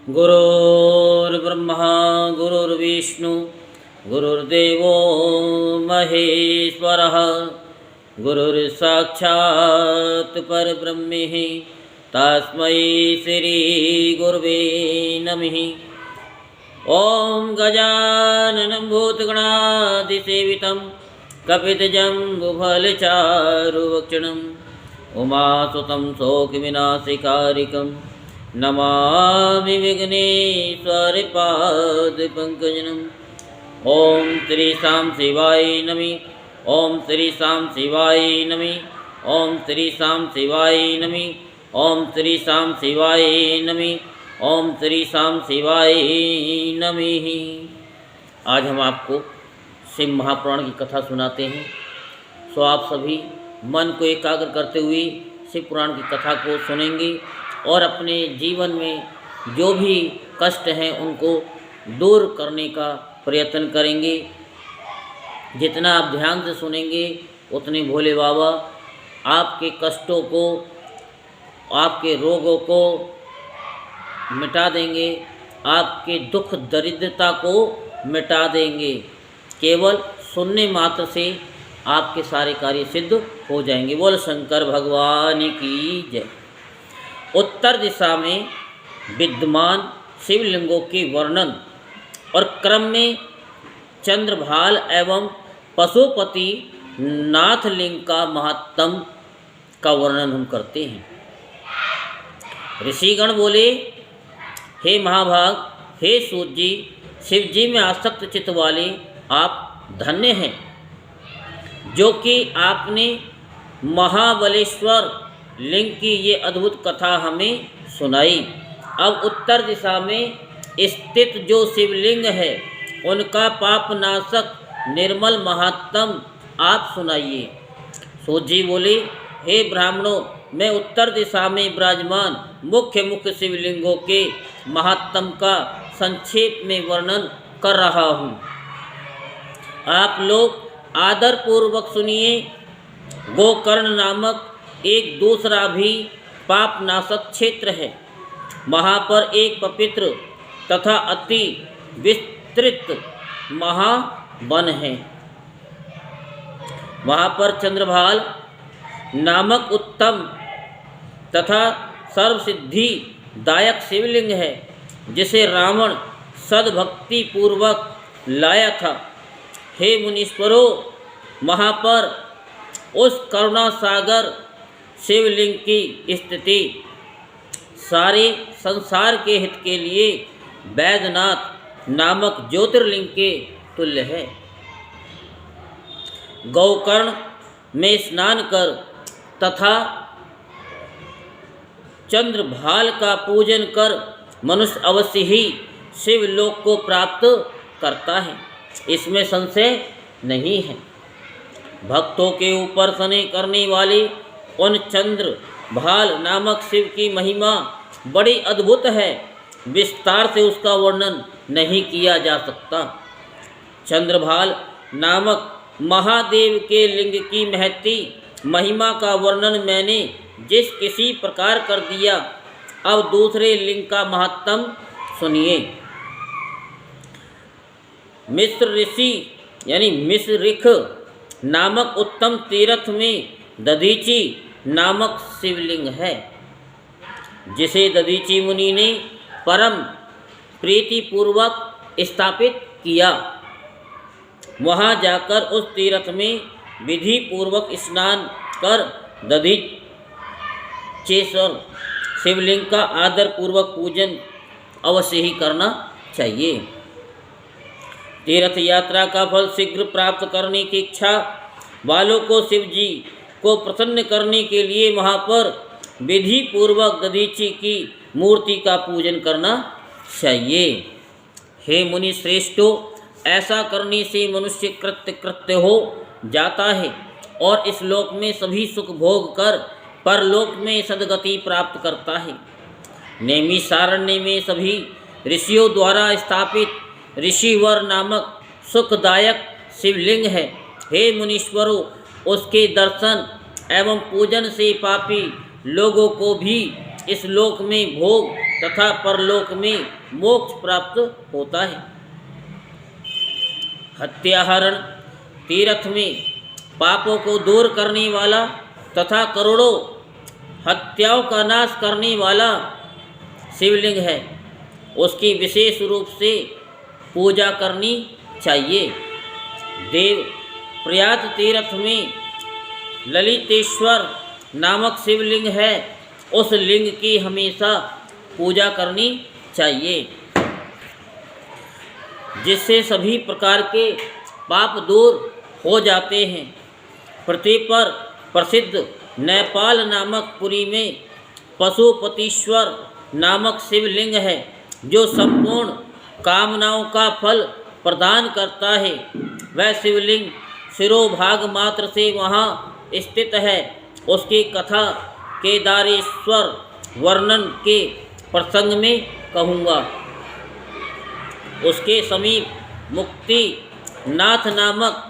गुरुर्ब्रह्मा गुरुर्विष्णु गुरुर्देवो महेश्वरः गुरुर्साक्षात् परब्रह्म तस्मै श्री गुरुवे नमः। ओं गजाननं भूतगणाधिसेवितं कपितजम्बुफलचारुभक्षणं उमासुतं शोकविनाशकारिकं नमामि विघ्नेश्वरपादपङ्कजम्। ओं श्री शां शिवाय नमः। ओं श्री शां शिवाय नमः। ओं श्री शां शिवाय नमः। ओं श्री शां शिवाय नमः। ओं श्री शां शिवाय नमः। आज हम आपको शिव महापुराण की कथा सुनाते हैं। सो आप सभी मन को एकाग्र करते हुए शिव पुराण की कथा को सुनेंगे और अपने जीवन में जो भी कष्ट हैं उनको दूर करने का प्रयत्न करेंगे। जितना आप ध्यान से सुनेंगे उतने भोले बाबा आपके कष्टों को, आपके रोगों को मिटा देंगे, आपके दुख दरिद्रता को मिटा देंगे। केवल सुनने मात्र से आपके सारे कार्य सिद्ध हो जाएंगे। बोल शंकर भगवान की जय। उत्तर दिशा में विद्यमान शिवलिंगों के वर्णन और क्रम में चंद्रभाल एवं पशुपति नाथलिंग का महात्म का वर्णन हम करते हैं। ऋषिगण बोले, हे महाभाग, हे सूत जी, शिव जी में आसक्त चित्त वाले आप धन्य हैं, जो कि आपने महाबलेश्वर लिंग की ये अद्भुत कथा हमें सुनाई। अब उत्तर दिशा में स्थित जो शिवलिंग है उनका पापनाशक निर्मल महात्म आप सुनाइए। सूत जी बोले, हे ब्राह्मणों, मैं उत्तर दिशा में विराजमान मुख्य मुख्य शिवलिंगों के महात्म का संक्षेप में वर्णन कर रहा हूँ। आप लोग आदर पूर्वक सुनिए। गोकर्ण नामक एक दूसरा भी पापनाशक क्षेत्र है। वहाँ पर एक पवित्र तथा अति विस्तृत महावन है। वहाँ पर चंद्रभाल नामक उत्तम तथा सर्वसिद्धि दायक शिवलिंग है, जिसे रावण सद्भक्ति पूर्वक लाया था। हे मुनीश्वरों, वहाँ पर उस करुणा सागर शिवलिंग की स्थिति सारे संसार के हित के लिए वैद्यनाथ नामक ज्योतिर्लिंग के तुल्य है। गोकर्ण में स्नान कर तथा चंद्रभाल का पूजन कर मनुष्य अवश्य ही शिवलोक को प्राप्त करता है, इसमें संशय नहीं है। भक्तों के ऊपर स्नेह करने वाले उन चंद्रभाल नामक शिव की महिमा बड़ी अद्भुत है, विस्तार से उसका वर्णन नहीं किया जा सकता। चंद्रभाल नामक महादेव के लिंग की महती महिमा का वर्णन मैंने जिस किसी प्रकार कर दिया, अब दूसरे लिंग का महात्म सुनिए। मिश्र ऋषि यानी मिश्र ऋख नामक उत्तम तीर्थ में दधीची नामक शिवलिंग है, जिसे दधीची मुनि ने परम प्रीतिपूर्वक स्थापित किया। वहाँ जाकर उस तीर्थ में विधि पूर्वक स्नान कर दधीचेश्वर शिवलिंग का आदर पूर्वक पूजन अवश्य ही करना चाहिए। तीर्थ यात्रा का फल शीघ्र प्राप्त करने की इच्छा वालों को शिव जी को प्रसन्न करने के लिए वहाँ पर विधि पूर्वक दधीची की मूर्ति का पूजन करना चाहिए। हे मुनि श्रेष्ठों, ऐसा करने से मनुष्य कृत्य हो जाता है और इस लोक में सभी सुख भोग कर परलोक में सद्गति प्राप्त करता है। नैमिषारण्य में सभी ऋषियों द्वारा स्थापित ऋषिवर नामक सुखदायक शिवलिंग है। हे मुनीश्वरों, उसके दर्शन एवं पूजन से पापी लोगों को भी इस लोक में भोग तथा परलोक में मोक्ष प्राप्त होता है। हत्याहरण तीर्थ में पापों को दूर करने वाला तथा करोड़ों हत्याओं का नाश करने वाला शिवलिंग है। उसकी विशेष रूप से पूजा करनी चाहिए। देव प्रयाग तीर्थ में ललितेश्वर नामक शिवलिंग है। उस लिंग की हमेशा पूजा करनी चाहिए, जिससे सभी प्रकार के पाप दूर हो जाते हैं। पृथ्वी पर प्रसिद्ध नेपाल नामक पुरी में पशुपतीश्वर नामक शिवलिंग है, जो संपूर्ण कामनाओं का फल प्रदान करता है। वह शिवलिंग शिरोभाग मात्र से वहाँ स्थित है। उसकी कथा केदारेश्वर वर्णन के प्रसंग में कहूँगा। उसके समीप मुक्ति नाथ नामक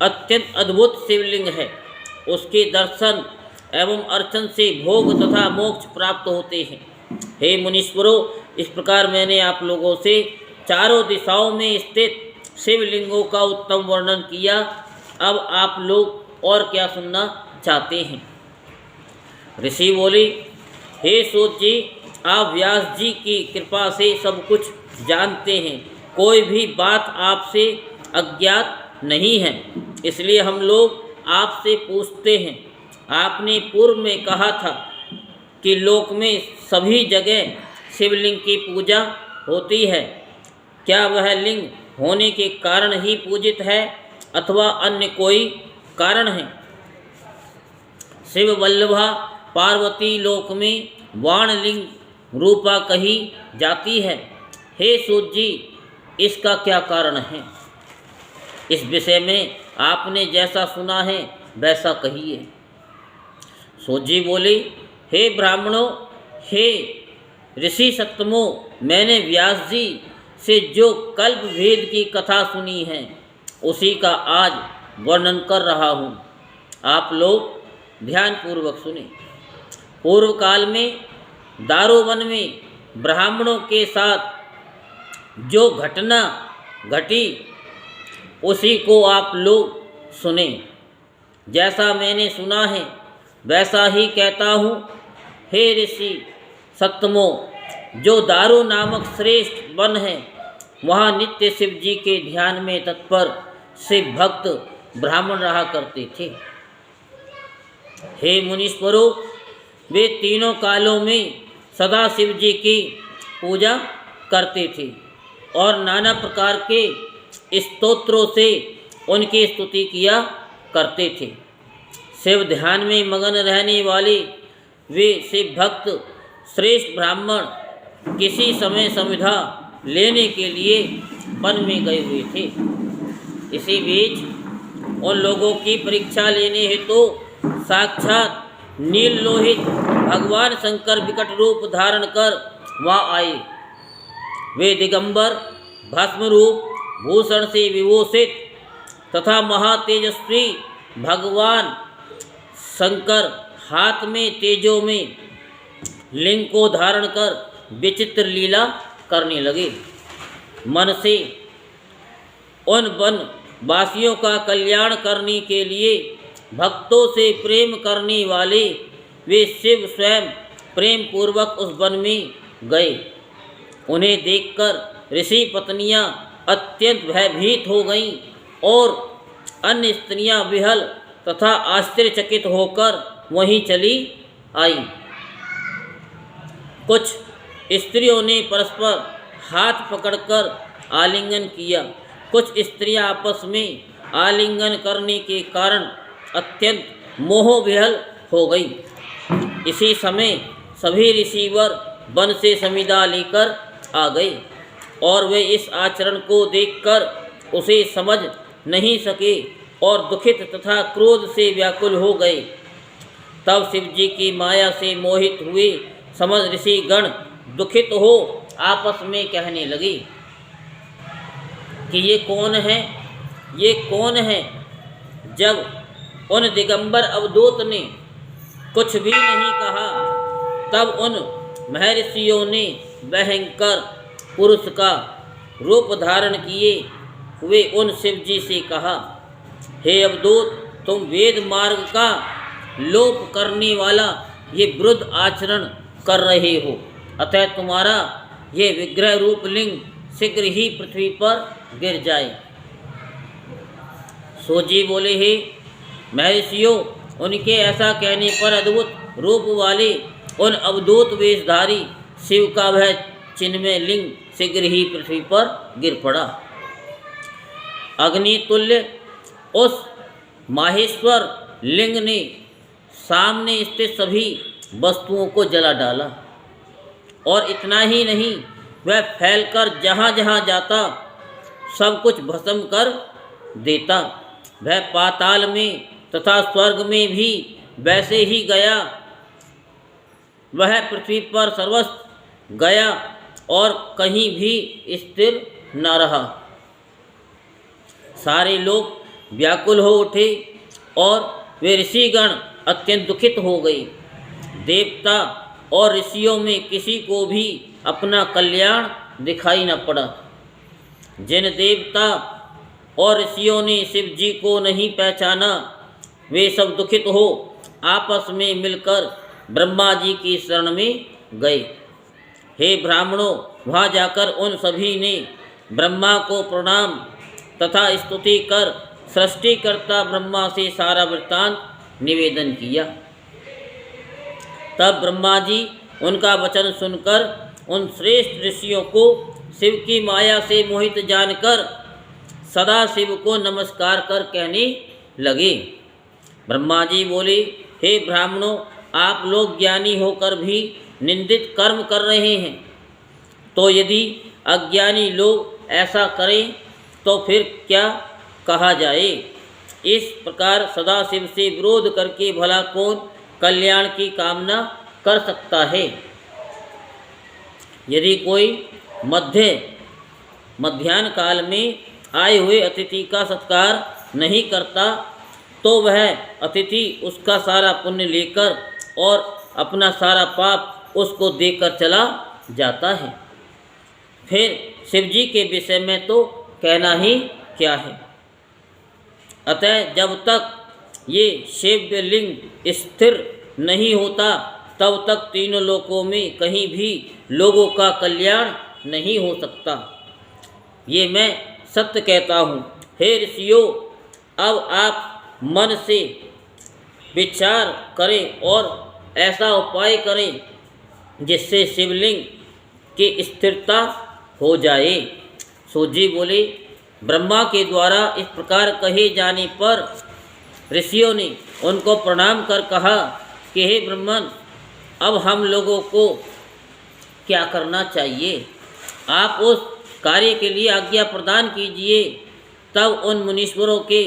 अत्यंत अद्भुत शिवलिंग है। उसके दर्शन एवं अर्चन से भोग तथा मोक्ष प्राप्त होते हैं। हे मुनीश्वरों, इस प्रकार मैंने आप लोगों से चारों दिशाओं में स्थित शिवलिंगों का उत्तम वर्णन किया। अब आप लोग और क्या सुनना चाहते हैं? ऋषि बोले, हे सूत जी, आप व्यास जी की कृपा से सब कुछ जानते हैं। कोई भी बात आपसे अज्ञात नहीं है, इसलिए हम लोग आपसे पूछते हैं। आपने पूर्व में कहा था कि लोक में सभी जगह शिवलिंग की पूजा होती है। क्या वह लिंग होने के कारण ही पूजित है अथवा अन्य कोई कारण है? शिव वल्लभा पार्वती लोक में वाणलिंग रूपा कही जाती है। हे सूत जी, इसका क्या कारण है? इस विषय में आपने जैसा सुना है वैसा कहिए। सूत जी बोले, हे ब्राह्मणों, हे ऋषि सत्तमों, मैंने व्यास जी से जो कल्प भेद की कथा सुनी है उसी का आज वर्णन कर रहा हूँ। आप लोग ध्यानपूर्वक सुने। पूर्व काल में दारुवन में ब्राह्मणों के साथ जो घटना घटी उसी को आप लोग सुने। जैसा मैंने सुना है वैसा ही कहता हूँ। हे ऋषि सत्तमों, जो दारू नामक श्रेष्ठ वन है, वहाँ नित्य शिव जी के ध्यान में तत्पर शिव भक्त ब्राह्मण रहा करते थे। हे मुनीश्वरों, वे तीनों कालों में सदा शिव जी की पूजा करते थे और नाना प्रकार के स्तोत्रों से उनकी स्तुति किया करते थे। शिव ध्यान में मगन रहने वाले वे शिव भक्त श्रेष्ठ ब्राह्मण किसी समय संविधा लेने के लिए वन में गए हुए थे। इसी बीच उन लोगों की परीक्षा लेने हेतु साक्षात नील लोहित भगवान शंकर विकट रूप धारण कर वहाँ आए। वे दिगंबर भस्म रूप भूषण से विभूषित तथा महातेजस्वी भगवान शंकर हाथ में तेजो में लिंग को धारण कर विचित्र लीला करने लगे। मन से उन वन वासियों का कल्याण करने के लिए भक्तों से प्रेम करने वाले वे शिव स्वयं प्रेम पूर्वक उस वन में गए। उन्हें देखकर ऋषि पत्नियां अत्यंत भयभीत हो गईं और अन्य स्त्रियां विहल तथा आश्चर्यचकित होकर वहीं चली आईं। कुछ स्त्रियों ने परस्पर हाथ पकड़कर आलिंगन किया। कुछ स्त्रियां आपस में आलिंगन करने के कारण अत्यंत मोहविहल हो गई। इसी समय सभी ऋषिवर वन से समिधा लेकर आ गए और वे इस आचरण को देखकर उसे समझ नहीं सके और दुखित तथा क्रोध से व्याकुल हो गए। तब शिव जी की माया से मोहित हुए समस्त ऋषि गण दुखित हो आपस में कहने लगे कि ये कौन है, ये कौन है। जब उन दिगंबर अवधूत ने कुछ भी नहीं कहा तब उन महर्षियों ने भयंकर पुरुष का रूप धारण किए हुए उन शिव जी से कहा, हे अवधूत, तुम वेद मार्ग का लोप करने वाला ये विरुद्ध आचरण कर रहे हो, अतः तुम्हारा ये विग्रह रूप लिंग शीघ्र ही पृथ्वी पर गिर जाए। सोजी बोले, हे महर्षियों, उनके ऐसा कहने पर अद्भुत रूप वाले उन अवधूत वेशधारी शिव का वह चिन्मय लिंग शीघ्र ही पृथ्वी पर गिर पड़ा। अग्नितुल्य उस माहेश्वर लिंग ने सामने स्थित सभी वस्तुओं को जला डाला, और इतना ही नहीं, वह फैलकर जहाँ जहाँ जाता सब कुछ भस्म कर देता। वह पाताल में तथा स्वर्ग में भी वैसे ही गया, वह पृथ्वी पर सर्वस्व गया और कहीं भी स्थिर न रहा। सारे लोग व्याकुल हो उठे और वे ऋषिगण अत्यंत दुखित हो गए। देवता और ऋषियों में किसी को भी अपना कल्याण दिखाई न पड़ा। जिन देवता और ऋषियों ने शिव जी को नहीं पहचाना, वे सब दुखित हो आपस में मिलकर ब्रह्मा जी की शरण में गए। हे ब्राह्मणों, वहाँ जाकर उन सभी ने ब्रह्मा को प्रणाम तथा स्तुति कर सृष्टिकर्ता ब्रह्मा से सारा वृत्तांत निवेदन किया। तब ब्रह्मा जी उनका वचन सुनकर उन श्रेष्ठ ऋषियों को शिव की माया से मोहित जानकर सदा शिव को नमस्कार कर कहने लगे। ब्रह्मा जी बोले, हे ब्राह्मणों, आप लोग ज्ञानी होकर भी निंदित कर्म कर रहे हैं, तो यदि अज्ञानी लोग ऐसा करें तो फिर क्या कहा जाए। इस प्रकार सदाशिव से विरोध करके भला कौन कल्याण की कामना कर सकता है। यदि कोई मध्याह्न काल में आए हुए अतिथि का सत्कार नहीं करता, तो वह अतिथि उसका सारा पुण्य लेकर और अपना सारा पाप उसको देकर चला जाता है। फिर शिव जी के विषय में तो कहना ही क्या है। अतः जब तक ये शिवलिंग स्थिर नहीं होता, तब तक तीनों लोकों में कहीं भी लोगों का कल्याण नहीं हो सकता। ये मैं सत्य कहता हूँ। हे ऋषियों, अब आप मन से विचार करें और ऐसा उपाय करें जिससे शिवलिंग की स्थिरता हो जाए। सूजी बोले, ब्रह्मा के द्वारा इस प्रकार कहे जाने पर ऋषियों ने उनको प्रणाम कर कहा कि हे ब्रह्मन, अब हम लोगों को क्या करना चाहिए? आप उस कार्य के लिए आज्ञा प्रदान कीजिए। तब उन मुनीश्वरों के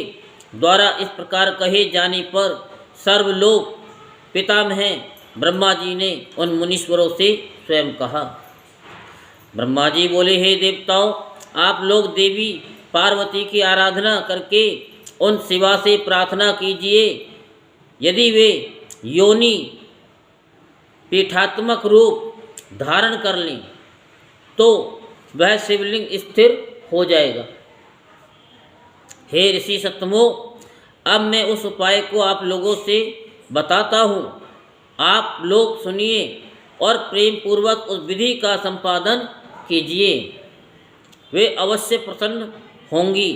द्वारा इस प्रकार कहे जाने पर सर्वलोक पितामह ब्रह्मा जी ने उन मुनीश्वरों से स्वयं कहा। ब्रह्मा जी बोले, हे देवताओं, आप लोग देवी पार्वती की आराधना करके उन शिवा से प्रार्थना कीजिए। यदि वे योनि पीठात्मक रूप धारण कर लें तो वह शिवलिंग स्थिर हो जाएगा। हे ऋषि सत्तमो, अब मैं उस उपाय को आप लोगों से बताता हूँ। आप लोग सुनिए और प्रेम पूर्वक उस विधि का संपादन कीजिए। वे अवश्य प्रसन्न होंगी।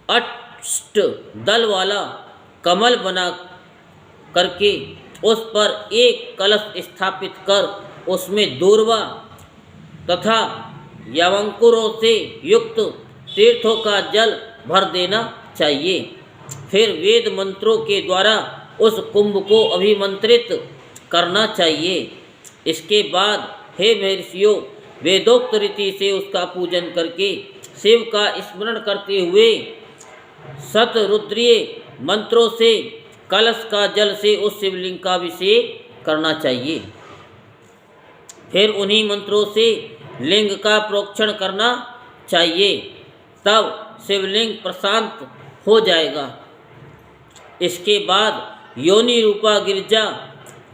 अष्ट दल वाला कमल बना करके उस पर एक कलश स्थापित कर उसमें दूर्वा तथा यवंकुरों से युक्त तीर्थों का जल भर देना चाहिए। फिर वेद मंत्रों के द्वारा उस कुंभ को अभिमंत्रित करना चाहिए। इसके बाद हे महर्षियों, वेदोक्त रीति से उसका पूजन करके शिव का स्मरण करते हुए शतरुद्रीय मंत्रों से कलश का जल से उस शिवलिंग का अभिषेक करना चाहिए। फिर उन्हीं मंत्रों से लिंग का प्रोक्षण करना चाहिए। तब शिवलिंग प्रशांत हो जाएगा। इसके बाद योनि रूपा गिरजा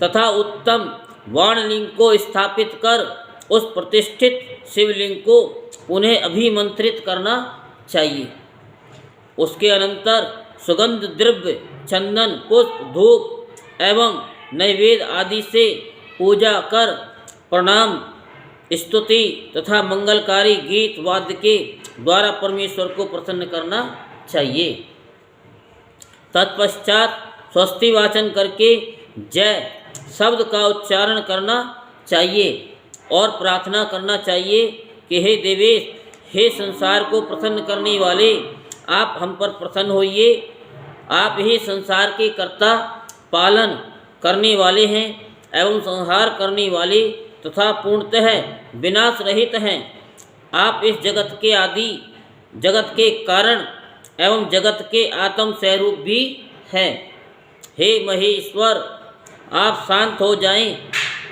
तथा उत्तम वाणलिंग को स्थापित कर उस प्रतिष्ठित शिवलिंग को पुनः अभिमंत्रित करना चाहिए। उसके अनंतर सुगंध द्रव्य, चंदन, पुष्प, धूप एवं नैवेद्य आदि से पूजा कर प्रणाम, स्तुति तथा मंगलकारी गीत वाद्य के द्वारा परमेश्वर को प्रसन्न करना चाहिए। तत्पश्चात स्वस्ति वाचन करके जय शब्द का उच्चारण करना चाहिए और प्रार्थना करना चाहिए कि हे देवेश, हे संसार को प्रसन्न करने वाले, आप हम पर प्रसन्न होइए। आप ही संसार के कर्ता, पालन करने वाले हैं एवं संहार करने वाले तथा पूर्णतः विनाश रहित हैं। आप इस जगत के आदि, जगत के कारण एवं जगत के आत्म स्वरूप भी हैं। हे महेश्वर, आप शांत हो जाएं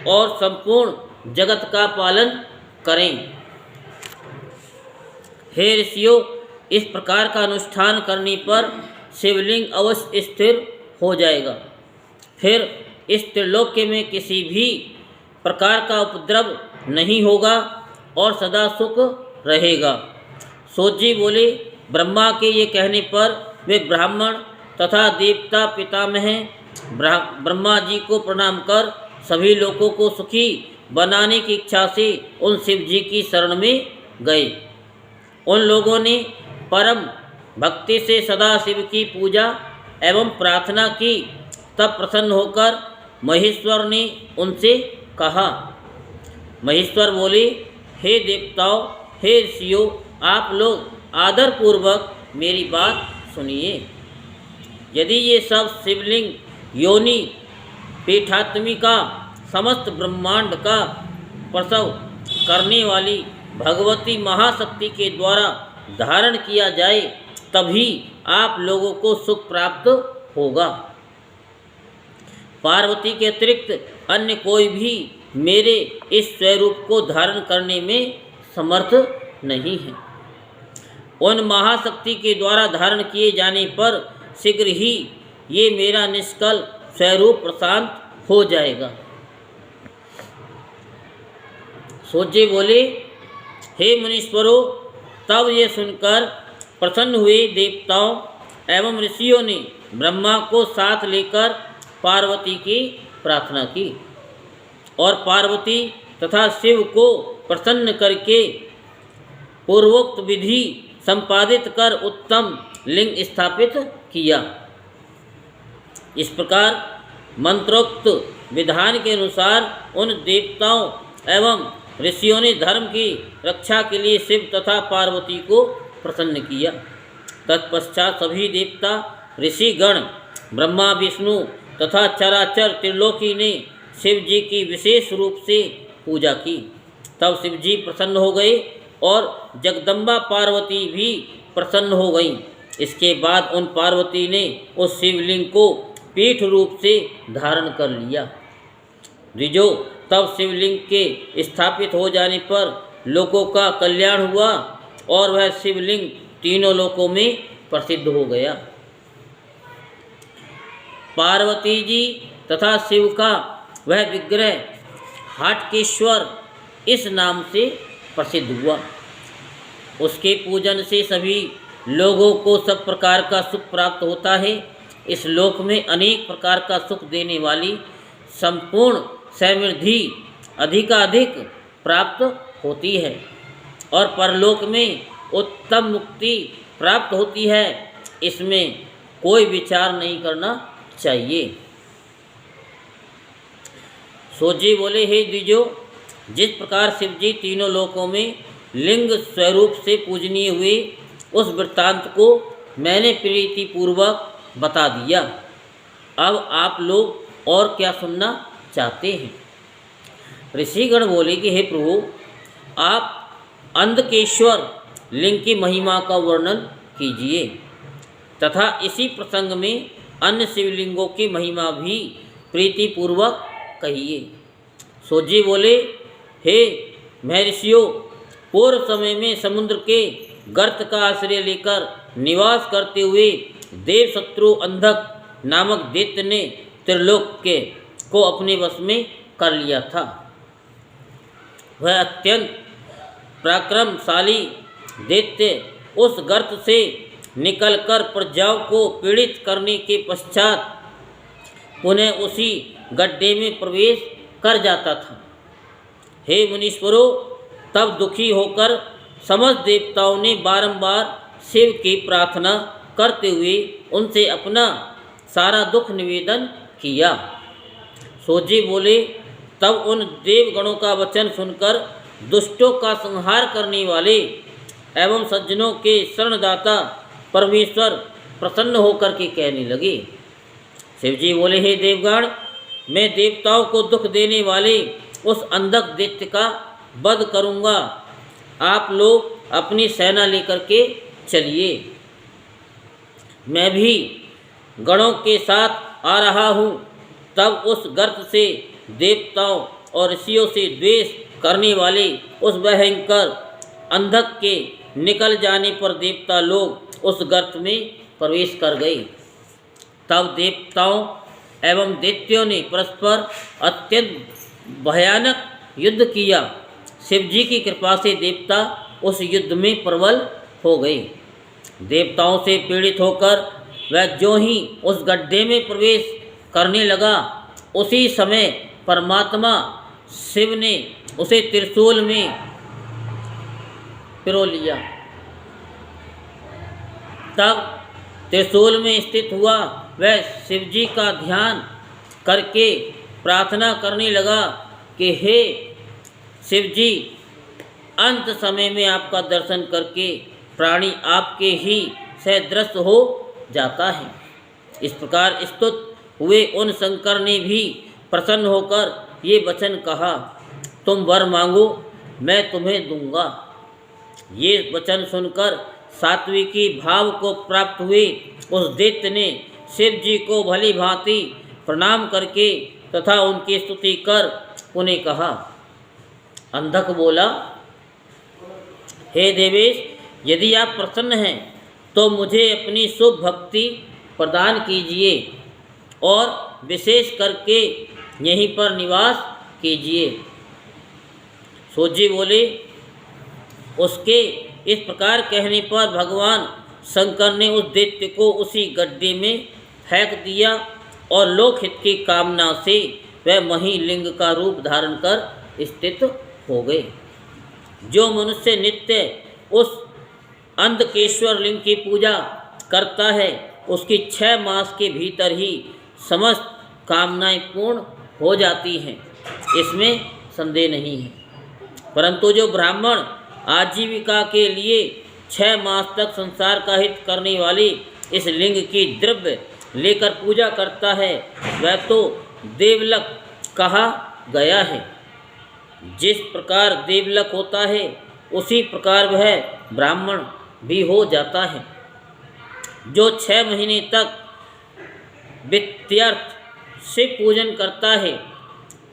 और संपूर्ण जगत का पालन करें। हे ऋषियों, इस प्रकार का अनुष्ठान करने पर शिवलिंग अवश्य स्थिर हो जाएगा। फिर इस त्रिलोक्य में किसी भी प्रकार का उपद्रव नहीं होगा और सदा सुख रहेगा। सूत जी बोले, ब्रह्मा के ये कहने पर वे ब्राह्मण तथा देवता पितामह ब्रह्मा जी को प्रणाम कर सभी लोगों को सुखी बनाने की इच्छा से उन शिव जी की शरण में गए। उन लोगों ने परम भक्ति से सदा शिव की पूजा एवं प्रार्थना की। तब प्रसन्न होकर महेश्वर ने उनसे कहा। महेश्वर बोले, हे देवताओं, हे ऋषियों, आप लोग आदरपूर्वक मेरी बात सुनिए। यदि ये सब शिवलिंग योनि पीठात्मिका समस्त ब्रह्मांड का प्रसव करने वाली भगवती महाशक्ति के द्वारा धारण किया जाए, तभी आप लोगों को सुख प्राप्त होगा। पार्वती के अतिरिक्त अन्य कोई भी मेरे इस स्वरूप को धारण करने में समर्थ नहीं है। उन महाशक्ति के द्वारा धारण किए जाने पर शीघ्र ही ये मेरा निष्कल स्वरूप प्रशांत हो जाएगा। सूर्य बोले, हे मुनीश्वरों, तब ये सुनकर प्रसन्न हुए देवताओं एवं ऋषियों ने ब्रह्मा को साथ लेकर पार्वती की प्रार्थना की और पार्वती तथा शिव को प्रसन्न करके पूर्वोक्त विधि संपादित कर उत्तम लिंग स्थापित किया। इस प्रकार मंत्रोक्त विधान के अनुसार उन देवताओं एवं ऋषियों ने धर्म की रक्षा के लिए शिव तथा पार्वती को प्रसन्न किया। तत्पश्चात सभी देवता, ऋषिगण, ब्रह्मा, विष्णु तथा चराचर त्रिलोकी ने शिव जी की विशेष रूप से पूजा की। तब शिव जी प्रसन्न हो गए और जगदम्बा पार्वती भी प्रसन्न हो गईं। इसके बाद उन पार्वती ने उस शिवलिंग को पीठ रूप से धारण कर लिया। द्विजो, तब शिवलिंग के स्थापित हो जाने पर लोगों का कल्याण हुआ और वह शिवलिंग तीनों लोकों में प्रसिद्ध हो गया। पार्वती जी तथा शिव का वह विग्रह हाटकेश्वर इस नाम से प्रसिद्ध हुआ। उसके पूजन से सभी लोगों को सब प्रकार का सुख प्राप्त होता है। इस लोक में अनेक प्रकार का सुख देने वाली संपूर्ण समृद्धि अधिकाधिक प्राप्त होती है और परलोक में उत्तम मुक्ति प्राप्त होती है। इसमें कोई विचार नहीं करना चाहिए। सोजी बोले, हे द्विजो, जिस प्रकार शिव जी तीनों लोकों में लिंग स्वरूप से पूजनीय हुए, उस वृत्तांत को मैंने प्रीतिपूर्वक बता दिया। अब आप लोग और क्या सुनना चाहते हैं? ऋषिगण बोले कि हे प्रभु, आप अंधकेश्वर लिंग की महिमा का वर्णन कीजिए तथा इसी प्रसंग में अन्य शिवलिंगों की महिमा भी प्रीतिपूर्वक कहिए। सोजी बोले, हे महर्षियों, पूर्व समय में समुद्र के गर्त का आश्रय लेकर निवास करते हुए देव शत्रु अंधक नामक दैत्य ने त्रिलोक को अपने वश में कर लिया था। वह अत्यंत पराक्रमशाली दैत्य उस गर्त से निकलकर प्रजाओं को पीड़ित करने के पश्चात पुनः उसी गड्ढे में प्रवेश कर जाता था। हे मुनीश्वरों, तब दुखी होकर समस्त देवताओं ने बारंबार शिव की प्रार्थना करते हुए उनसे अपना सारा दुख निवेदन किया। सोजी बोले, तब उन देवगणों का वचन सुनकर दुष्टों का संहार करने वाले एवं सज्जनों के शरणदाता परमेश्वर प्रसन्न होकर के कहने लगे। शिवजी बोले, हे देवगण, मैं देवताओं को दुख देने वाले उस अंधक दैत्य का वध करूँगा। आप लोग अपनी सेना लेकर के चलिए। मैं भी गणों के साथ आ रहा हूँ। तब उस गर्त से देवताओं और ऋषियों से द्वेष करने वाले उस भयंकर अंधक के निकल जाने पर देवता लोग उस गर्त में प्रवेश कर गए। तब देवताओं एवं दैत्यों ने परस्पर अत्यंत भयानक युद्ध किया। शिवजी की कृपा से देवता उस युद्ध में प्रबल हो गए। देवताओं से पीड़ित होकर वह जो ही उस गड्ढे में प्रवेश करने लगा, उसी समय परमात्मा शिव ने उसे त्रिशूल में पिरो लिया। तब त्रिशूल में स्थित हुआ वह शिवजी का ध्यान करके प्रार्थना करने लगा कि हे शिवजी, अंत समय में आपका दर्शन करके प्राणी आपके ही सदृश हो जाता है। इस प्रकार स्तुत हुए उन शंकर ने भी प्रसन्न होकर ये वचन कहा, तुम वर मांगो, मैं तुम्हें दूंगा। ये वचन सुनकर सात्विकी भाव को प्राप्त हुए उस दैत्य ने शिव जी को भली भांति प्रणाम करके तथा उनकी स्तुति कर उन्हें कहा। अंधक बोला, हे देवेश, यदि आप प्रसन्न हैं तो मुझे अपनी शुभ भक्ति प्रदान कीजिए और विशेष करके यहीं पर निवास कीजिए। सोजी बोले, उसके इस प्रकार कहने पर भगवान शंकर ने उस दैत्य को उसी गड्ढे में फेंक दिया और लोकहित की कामना से वह वहीं लिंग का रूप धारण कर स्थित हो गए। जो मनुष्य नित्य उस अंधकेश्वर लिंग की पूजा करता है, उसकी 6 मास के भीतर ही समस्त कामनाएं पूर्ण हो जाती हैं, इसमें संदेह नहीं है। परंतु जो ब्राह्मण आजीविका के लिए 6 मास तक संसार का हित करने वाली इस लिंग की द्रव्य लेकर पूजा करता है, वह तो देवलक कहा गया है। जिस प्रकार देवलक होता है, उसी प्रकार वह ब्राह्मण भी हो जाता है। जो 6 महीने तक वित्यर्थ से पूजन करता है,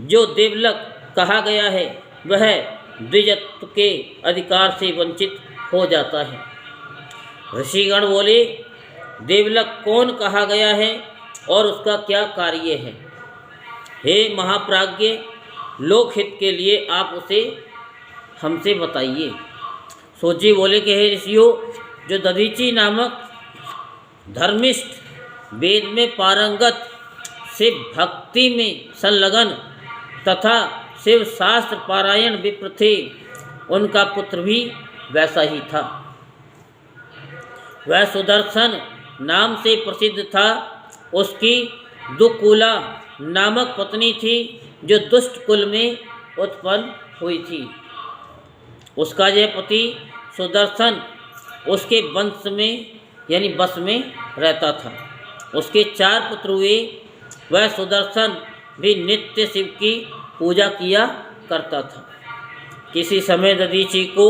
जो देवलक कहा गया है, वह द्विजत्व के अधिकार से वंचित हो जाता है। ऋषिगण बोले, देवलक कौन कहा गया है और उसका क्या कार्य है? हे महाप्राज्ञ, लोकहित के लिए आप उसे हमसे बताइए। सोजी बोले कि हे ऋषियों, जो दधीची नामक धर्मिष्ठ, वेद में पारंगत, शिव भक्ति में संलग्न तथा शिव शास्त्र पारायण विप्र थे, उनका पुत्र भी वैसा ही था। वह सुदर्शन नाम से प्रसिद्ध था। उसकी दुकुला नामक पत्नी थी, जो दुष्ट कुल में उत्पन्न हुई थी। उसका यह पति सुदर्शन उसके वंश में यानी बस में रहता था। उसके 4 पुत्र हुए। वह सुदर्शन भी नित्य शिव की पूजा किया करता था। किसी समय दधीची को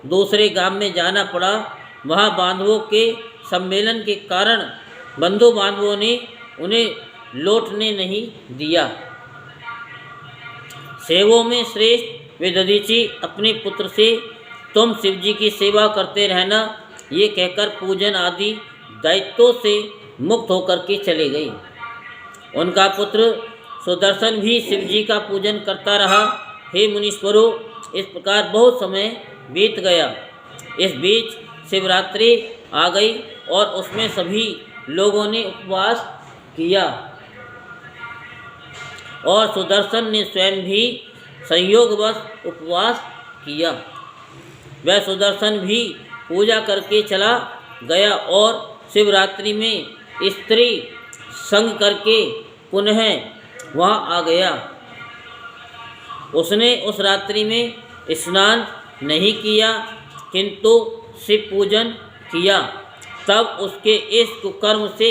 दूसरे गांव में जाना पड़ा। वहाँ बांधवों के सम्मेलन के कारण बंधु बांधवों ने उन्हें लौटने नहीं दिया। सेवों में श्रेष्ठ वे दधीची अपने पुत्र से, तुम शिवजी की सेवा करते रहना, ये कहकर पूजन आदि दायित्वों से मुक्त होकर के चले गए। उनका पुत्र सुदर्शन भी शिवजी का पूजन करता रहा। हे मुनीश्वरों, इस प्रकार बहुत समय बीत गया। इस बीच शिवरात्रि आ गई और उसमें सभी लोगों ने उपवास किया और सुदर्शन ने स्वयं भी संयोगवश उपवास किया। वह सुदर्शन भी पूजा करके चला गया और शिवरात्रि में स्त्री संग करके पुनः वहाँ आ गया। उसने उस रात्रि में स्नान नहीं किया किंतु शिव पूजन किया। तब उसके इस कुकर्म से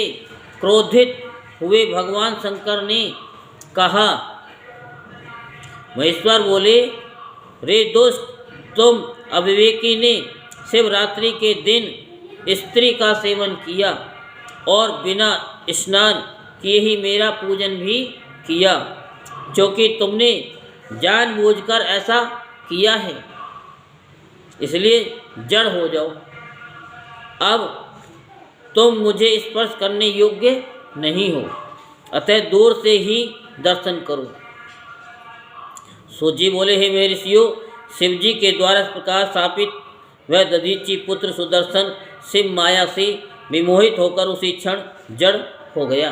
क्रोधित हुए भगवान शंकर ने कहा, महेश्वर बोले, रे दुष्ट, तुम अविवेकी ने शिवरात्रि के दिन स्त्री का सेवन किया और बिना स्नान किए ही मेरा पूजन भी किया, क्योंकि तुमने जानबूझकर ऐसा किया है, इसलिए जड़ हो जाओ। अब तुम मुझे स्पर्श करने योग्य नहीं हो, अतः दूर से ही दर्शन करो। सूत जी बोले, हे मेरे ऋषियों, शिव जी के द्वारा इस प्रकार स्थापित वह दधीचि पुत्र सुदर्शन शिव माया से विमोहित होकर उसी क्षण जड़ हो गया।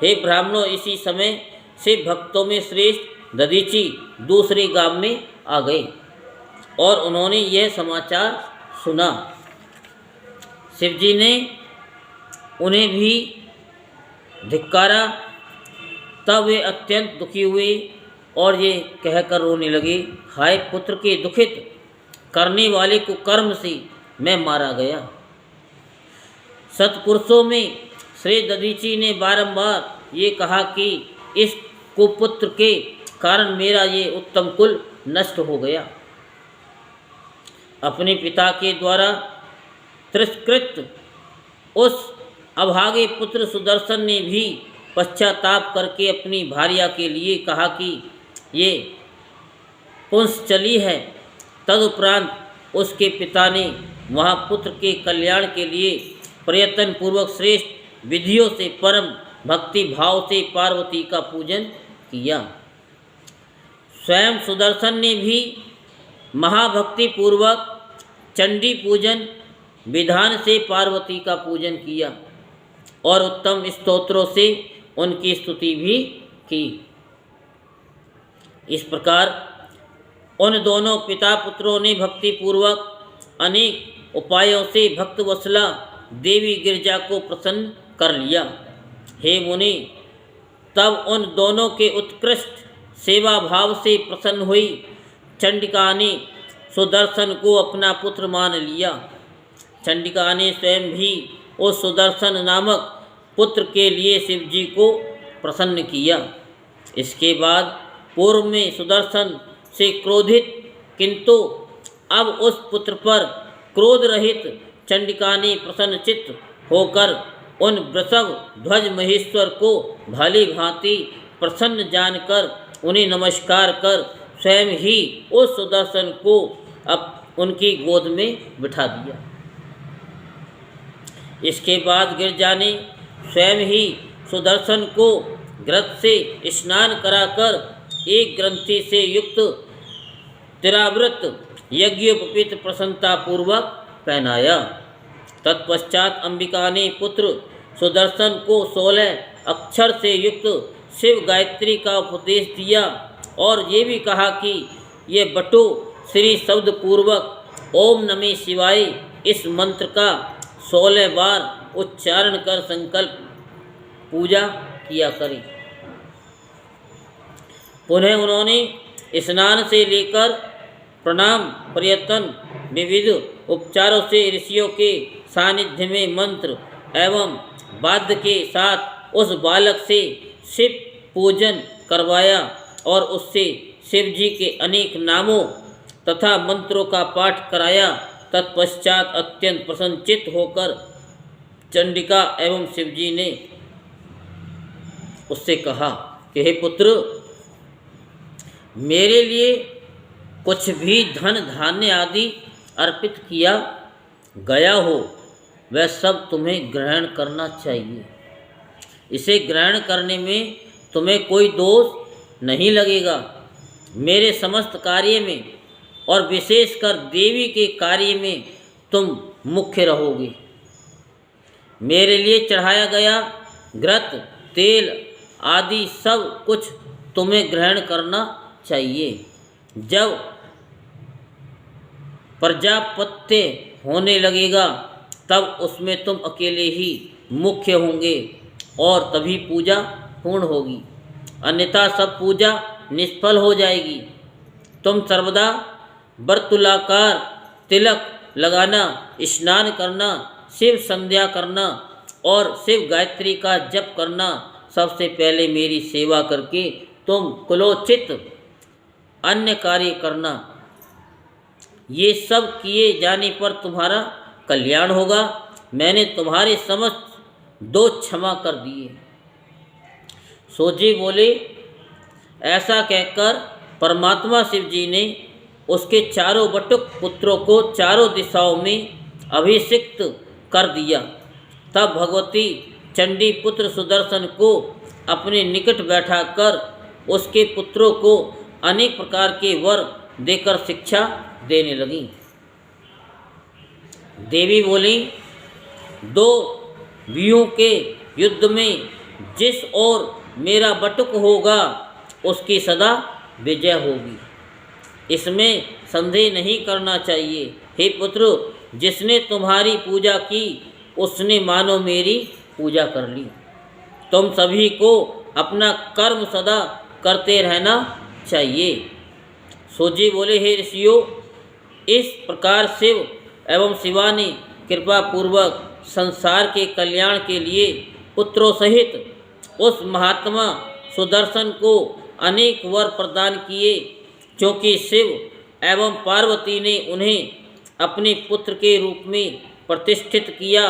हे ब्राह्मणों, इसी समय शिव भक्तों में श्रेष्ठ दधीचि दूसरे गांव में आ गए और उन्होंने यह समाचार सुना। शिव जी ने उन्हें भी धिक्कारा। तब वे अत्यंत दुखी हुए और ये कहकर रोने लगे, हाय पुत्र के दुखित करने वाले को कर्म से मैं मारा गया। सत्पुरुषों में श्री दधीचि ने बारंबार ये कहा कि इस कुपुत्र के कारण मेरा ये उत्तम कुल नष्ट हो गया। अपने पिता के द्वारा तिरस्कृत उस अभागे पुत्र सुदर्शन ने भी पश्चाताप करके अपनी भार्या के लिए कहा कि ये पुंसचली है। तदुपरांत उसके पिता ने वहाँ पुत्र के कल्याण के लिए प्रयत्न पूर्वक श्रेष्ठ विधियों से परम भक्ति भाव से पार्वती का पूजन किया। स्वयं सुदर्शन ने भी महाभक्ति पूर्वक चंडी पूजन विधान से पार्वती का पूजन किया और उत्तम स्तोत्रों से उनकी स्तुति भी की। इस प्रकार उन दोनों पिता पुत्रों ने भक्ति पूर्वक अनेक उपायों से भक्तवत्सला देवी गिरजा को प्रसन्न कर लिया। हे मुनि, तब उन दोनों के उत्कृष्ट सेवा भाव से प्रसन्न हुई चंडिका ने सुदर्शन को अपना पुत्र मान लिया। चंडिका ने स्वयं भी उस सुदर्शन नामक पुत्र के लिए शिव जी को प्रसन्न किया। इसके बाद पूर्व में सुदर्शन से क्रोधित किंतु अब उस पुत्र पर क्रोध रहित चंडिका ने प्रसन्नचित्त होकर उन वृषभ ध्वज महेश्वर को भली भांति प्रसन्न जानकर उन्हें नमस्कार कर स्वयं ही उस सुदर्शन को अब उनकी गोद में बिठा दिया। इसके बाद गिरजा ने स्वयं ही सुदर्शन को घृत से स्नान कराकर एक ग्रंथि से युक्त तिरावृत यज्ञोपवीत प्रसन्नता पूर्वक पहनाया। तत्पश्चात अंबिका ने पुत्र सुदर्शन को 16 अक्षर से युक्त शिव गायत्री का उपदेश दिया और ये भी कहा कि ये बटो श्री शब्द पूर्वक ओम नमः शिवाय इस मंत्र का 16 बार उच्चारण कर संकल्प पूजा किया करें। पुनः उन्होंने स्नान से लेकर प्रणाम प्रयत्न विविध उपचारों से ऋषियों के सानिध्य में मंत्र एवं वाद्य के साथ उस बालक से शिव पूजन करवाया और उससे शिव जी के अनेक नामों तथा मंत्रों का पाठ कराया। तत्पश्चात अत्यंत प्रसन्नचित्त होकर चंडिका एवं शिव जी ने उससे कहा कि हे पुत्र, मेरे लिए कुछ भी धन धान्य आदि अर्पित किया गया हो वह सब तुम्हें ग्रहण करना चाहिए। इसे ग्रहण करने में तुम्हें कोई दोष नहीं लगेगा। मेरे समस्त कार्य में और विशेषकर देवी के कार्य में तुम मुख्य रहोगे। मेरे लिए चढ़ाया गया घृत, तेल आदि सब कुछ तुम्हें ग्रहण करना चाहिए। जब प्रजापत्य होने लगेगा तब उसमें तुम अकेले ही मुख्य होंगे और तभी पूजा पूर्ण होगी, अन्यथा सब पूजा निष्फल हो जाएगी। तुम सर्वदा वर्तुलाकार तिलक लगाना, स्नान करना, शिव संध्या करना और शिव गायत्री का जप करना। सबसे पहले मेरी सेवा करके तुम कुलोचित अन्य कार्य करना। ये सब किए जाने पर तुम्हारा कल्याण होगा। मैंने तुम्हारे समस्त दोष क्षमा कर दिए। सोजी बोले, ऐसा कहकर परमात्मा शिव जी ने उसके चारों बटुक पुत्रों को चारों दिशाओं में अभिषिक्त कर दिया। तब भगवती चंडी पुत्र सुदर्शन को अपने निकट बैठाकर उसके पुत्रों को अनेक प्रकार के वर देकर शिक्षा देने लगी। देवी बोली, दो वीरों के युद्ध में जिस ओर मेरा बटुक होगा उसकी सदा विजय होगी, इसमें संदेह नहीं करना चाहिए। हे पुत्र, जिसने तुम्हारी पूजा की उसने मानो मेरी पूजा कर ली। तुम सभी को अपना कर्म सदा करते रहना चाहिए। सोजी बोले, हे ऋषियों, इस प्रकार शिव एवं शिवा ने कृपा पूर्वक संसार के कल्याण के लिए पुत्रों सहित उस महात्मा सुदर्शन को अनेक वर प्रदान किए। क्योंकि शिव एवं पार्वती ने उन्हें अपने पुत्र के रूप में प्रतिष्ठित किया,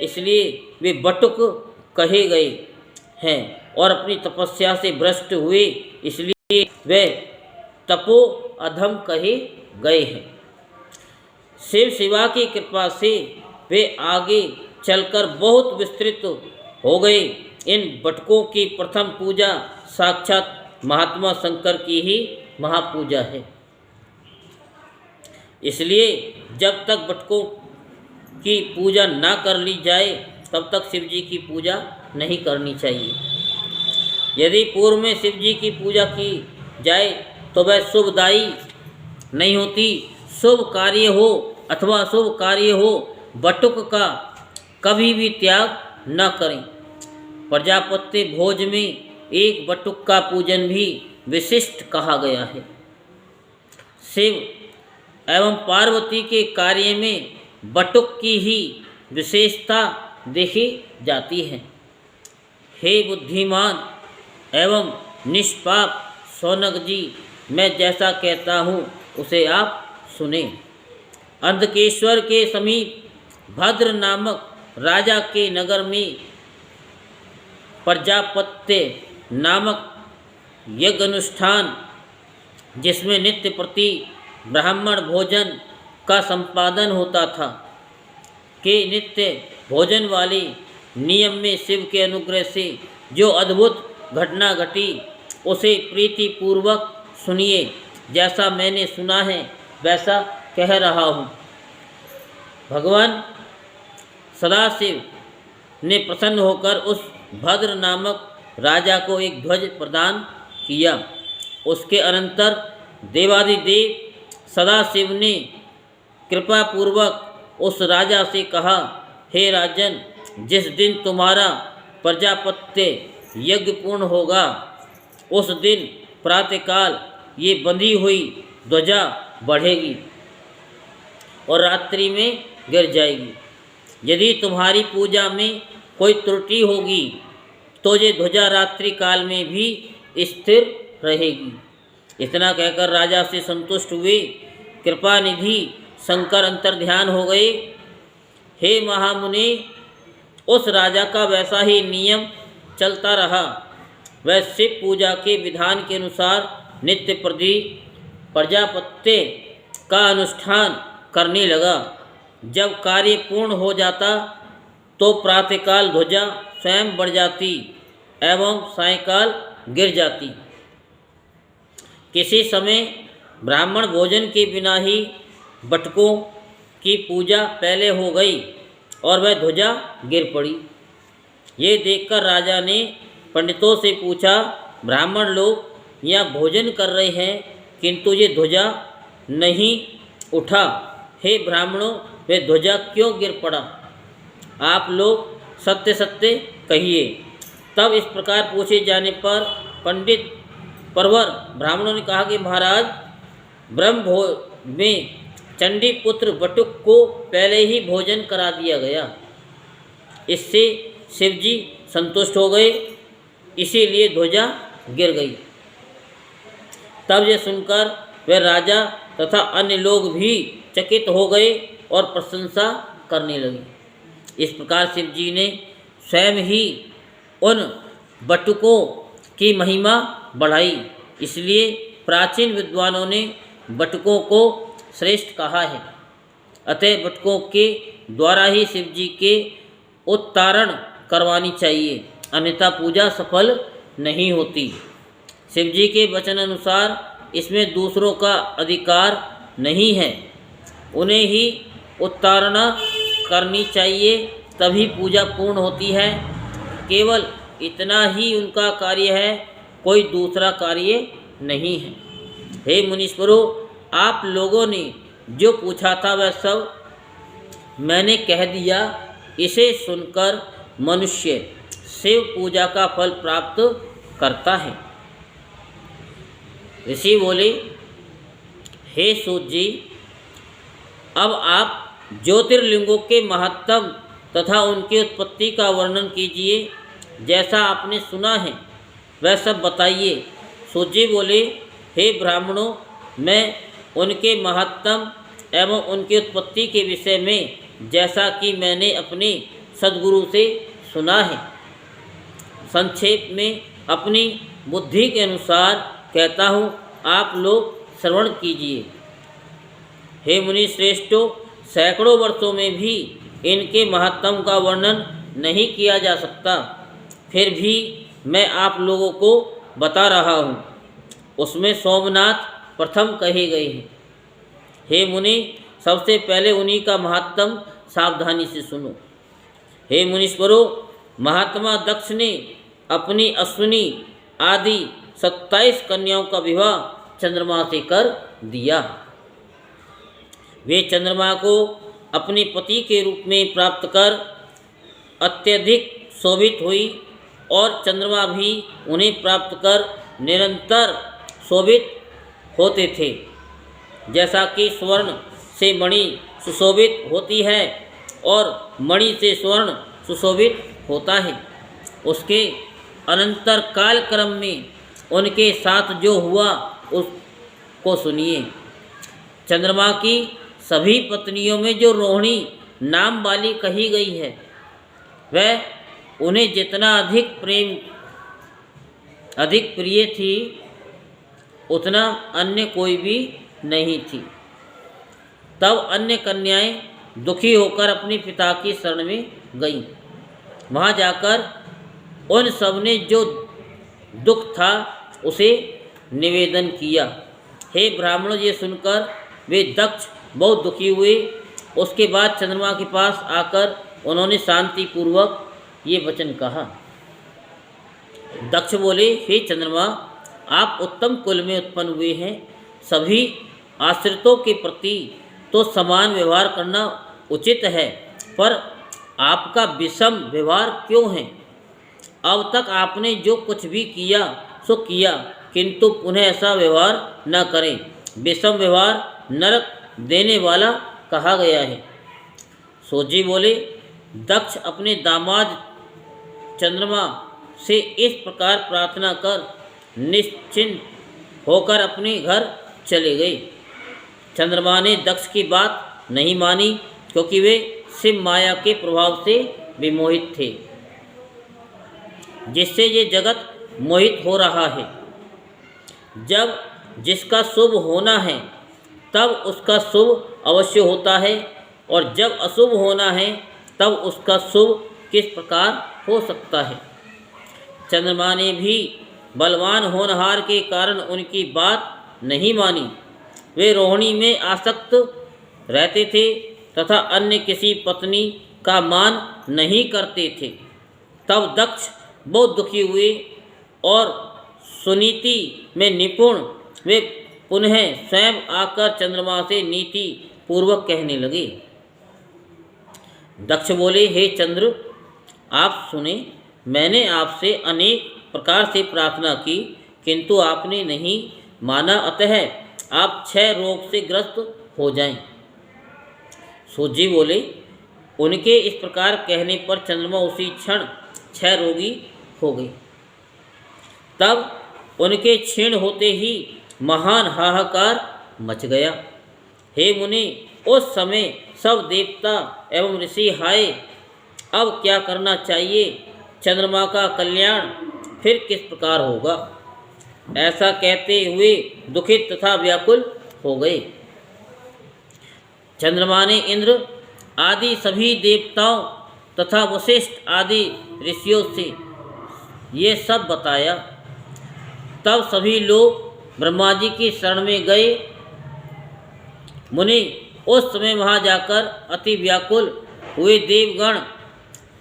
इसलिए वे बटुक कहे गए हैं और अपनी तपस्या से भ्रष्ट हुए, इसलिए वे तपो अधम कहे गए हैं। शिव शिवा की कृपा से वे आगे चलकर बहुत विस्तृत हो गए। इन बटकों की प्रथम पूजा साक्षात महात्मा शंकर की ही महापूजा है। इसलिए जब तक बटकों की पूजा ना कर ली जाए तब तक शिव जी की पूजा नहीं करनी चाहिए। यदि पूर्व में शिव जी की पूजा की जाए तो वह शुभदायी नहीं होती। शुभ कार्य हो अथवा अशुभ कार्य हो, बटुक का कभी भी त्याग न करें। प्रजापत्य भोज में एक बटुक का पूजन भी विशिष्ट कहा गया है। शिव एवं पार्वती के कार्य में बटुक की ही विशेषता देखी जाती है। हे बुद्धिमान एवं निष्पाप शौनक जी, मैं जैसा कहता हूँ उसे आप सुने। अंधकेश्वर के समीप भद्र नामक राजा के नगर में प्रजापत्य नामक यज्ञ अनुष्ठान, जिसमें नित्य प्रति ब्राह्मण भोजन का संपादन होता था, के नित्य भोजन वाले नियम में शिव के अनुग्रह से जो अद्भुत घटना घटी उसे प्रीति पूर्वक सुनिए। जैसा मैंने सुना है वैसा कह रहा हूँ। भगवान सदाशिव ने प्रसन्न होकर उस भद्र नामक राजा को एक ध्वज प्रदान किया। उसके अनंतर देवादिदेव सदाशिव ने कृपा पूर्वक उस राजा से कहा, हे राजन, जिस दिन तुम्हारा प्रजापत्य यज्ञ पूर्ण होगा उस दिन प्रातःकाल ये बंधी हुई ध्वजा बढ़ेगी और रात्रि में गिर जाएगी। यदि तुम्हारी पूजा में कोई त्रुटि होगी तो ये ध्वजा रात्रि काल में भी स्थिर रहेगी। इतना कहकर राजा से संतुष्ट हुए कृपा निधि शंकर अंतर्ध्यान हो गए। हे महामुनि, उस राजा का वैसा ही नियम चलता रहा। वह शिव पूजा के विधान के अनुसार नित्य प्रति प्रजापत्य का अनुष्ठान करने लगा। जब कार्य पूर्ण हो जाता तो प्रातःकाल ध्वजा स्वयं बढ़ जाती एवं सायंकाल गिर जाती। किसी समय ब्राह्मण भोजन के बिना ही बटकों की पूजा पहले हो गई और वह ध्वजा गिर पड़ी। ये देखकर राजा ने पंडितों से पूछा, ब्राह्मण लोग यहाँ भोजन कर रहे हैं किंतु ये ध्वजा नहीं उठा। हे ब्राह्मणों, वह ध्वजा क्यों गिर पड़ा? आप लोग सत्य सत्य कहिए। तब इस प्रकार पूछे जाने पर पंडित परवर ब्राह्मणों ने कहा कि महाराज, ब्रह्मभोज में चंडी पुत्र बटुक को पहले ही भोजन करा दिया गया। इससे शिवजी संतुष्ट हो गए, इसीलिए ध्वजा गिर गई। तब यह सुनकर वह राजा तथा अन्य लोग भी चकित हो गए और प्रशंसा करने लगे। इस प्रकार शिवजी ने स्वयं ही उन बटुकों की महिमा बढ़ाई। इसलिए प्राचीन विद्वानों ने बटुकों को श्रेष्ठ कहा है। अतः बटुकों के द्वारा ही शिवजी के उत्तारण करवानी चाहिए, अन्यथा पूजा सफल नहीं होती। शिवजी के वचन अनुसार इसमें दूसरों का अधिकार नहीं है, उन्हें ही उत्तारणा करनी चाहिए, तभी पूजा पूर्ण होती है। केवल इतना ही उनका कार्य है, कोई दूसरा कार्य नहीं है। हे मुनीश्वरों, आप लोगों ने जो पूछा था वह सब मैंने कह दिया। इसे सुनकर मनुष्य शिव पूजा का फल प्राप्त करता है। ऋषि बोले, हे सूत जी, अब आप ज्योतिर्लिंगों के महत्तम तथा उनकी उत्पत्ति का वर्णन कीजिए। जैसा आपने सुना है वह सब बताइए। सूत जी बोले, हे ब्राह्मणों, मैं उनके महत्तम एवं उनकी उत्पत्ति के विषय में जैसा कि मैंने अपने सद्गुरु से सुना है, संक्षेप में अपनी बुद्धि के अनुसार कहता हूँ, आप लोग श्रवण कीजिए। हे मुनि श्रेष्ठों, सैकड़ों वर्षों में भी इनके महत्तम का वर्णन नहीं किया जा सकता, फिर भी मैं आप लोगों को बता रहा हूँ। उसमें सोमनाथ प्रथम कहे गए हैं। हे मुनि, सबसे पहले उन्हीं का महत्तम सावधानी से सुनो। हे मुनीश्वरों, महात्मा दक्ष ने अपनी अश्विनी आदि 27 कन्याओं का विवाह चंद्रमा से कर दिया। वे चंद्रमा को अपने पति के रूप में प्राप्त कर अत्यधिक शोभित हुई और चंद्रमा भी उन्हें प्राप्त कर निरंतर शोभित होते थे। जैसा कि स्वर्ण से मणि सुशोभित होती है और मणि से स्वर्ण सुशोभित होता है, उसके अनंतर काल क्रम में उनके साथ जो हुआ उसको सुनिए। चंद्रमा की सभी पत्नियों में जो रोहिणी नाम वाली कही गई है, वह उन्हें जितना अधिक प्रिय थी, उतना अन्य कोई भी नहीं थी। तब अन्य कन्याएं दुखी होकर अपने पिता की शरण में गईं। वहाँ जाकर उन सब ने जो दुख था उसे निवेदन किया। हे ब्राह्मणों, ये सुनकर वे दक्ष बहुत दुखी हुए। उसके बाद चंद्रमा के पास आकर उन्होंने शांति पूर्वक ये वचन कहा। दक्ष बोले, हे चंद्रमा, आप उत्तम कुल में उत्पन्न हुए हैं। सभी आश्रितों के प्रति तो समान व्यवहार करना उचित है, पर आपका विषम व्यवहार क्यों है? अब तक आपने जो कुछ भी किया सो किया, किंतु पुनः ऐसा व्यवहार न करें। विषम व्यवहार नरक देने वाला कहा गया है। सोजी बोले, दक्ष अपने दामाद चंद्रमा से इस प्रकार प्रार्थना कर निश्चिंत होकर अपने घर चले गए। चंद्रमा ने दक्ष की बात नहीं मानी, क्योंकि वे शिव माया के प्रभाव से विमोहित थे, जिससे ये जगत मोहित हो रहा है। जब जिसका शुभ होना है तब उसका शुभ अवश्य होता है, और जब अशुभ होना है तब उसका शुभ किस प्रकार हो सकता है। चंद्रमा ने भी बलवान होनहार के कारण उनकी बात नहीं मानी। वे रोहिणी में आसक्त रहते थे तथा अन्य किसी पत्नी का मान नहीं करते थे। तब दक्ष बहुत दुखी हुए और सुनीति में निपुण वे पुनः स्वयं आकर चंद्रमा से नीति पूर्वक कहने लगे। दक्ष बोले, हे चंद्र, आप सुने, मैंने आपसे अनेक प्रकार से प्रार्थना की, किंतु आपने नहीं माना, अतः आप क्षय रोग से ग्रस्त हो जाएं। सूत जी बोले, उनके इस प्रकार कहने पर चंद्रमा उसी क्षण क्षय रोगी हो गई। तब उनके क्षीण होते ही महान हाहाकार मच गया। हे मुनि, उस समय सब देवता एवं ऋषि हाय, अब क्या करना चाहिए, चंद्रमा का कल्याण फिर किस प्रकार होगा, ऐसा कहते हुए दुखित तथा व्याकुल हो गए। चंद्रमा ने इंद्र आदि सभी देवताओं तथा वशिष्ठ आदि ऋषियों से ये सब बताया। तब सभी लोग ब्रह्मा जी की शरण में गए। मुनि उस समय वहाँ जाकर अति व्याकुल हुए देवगण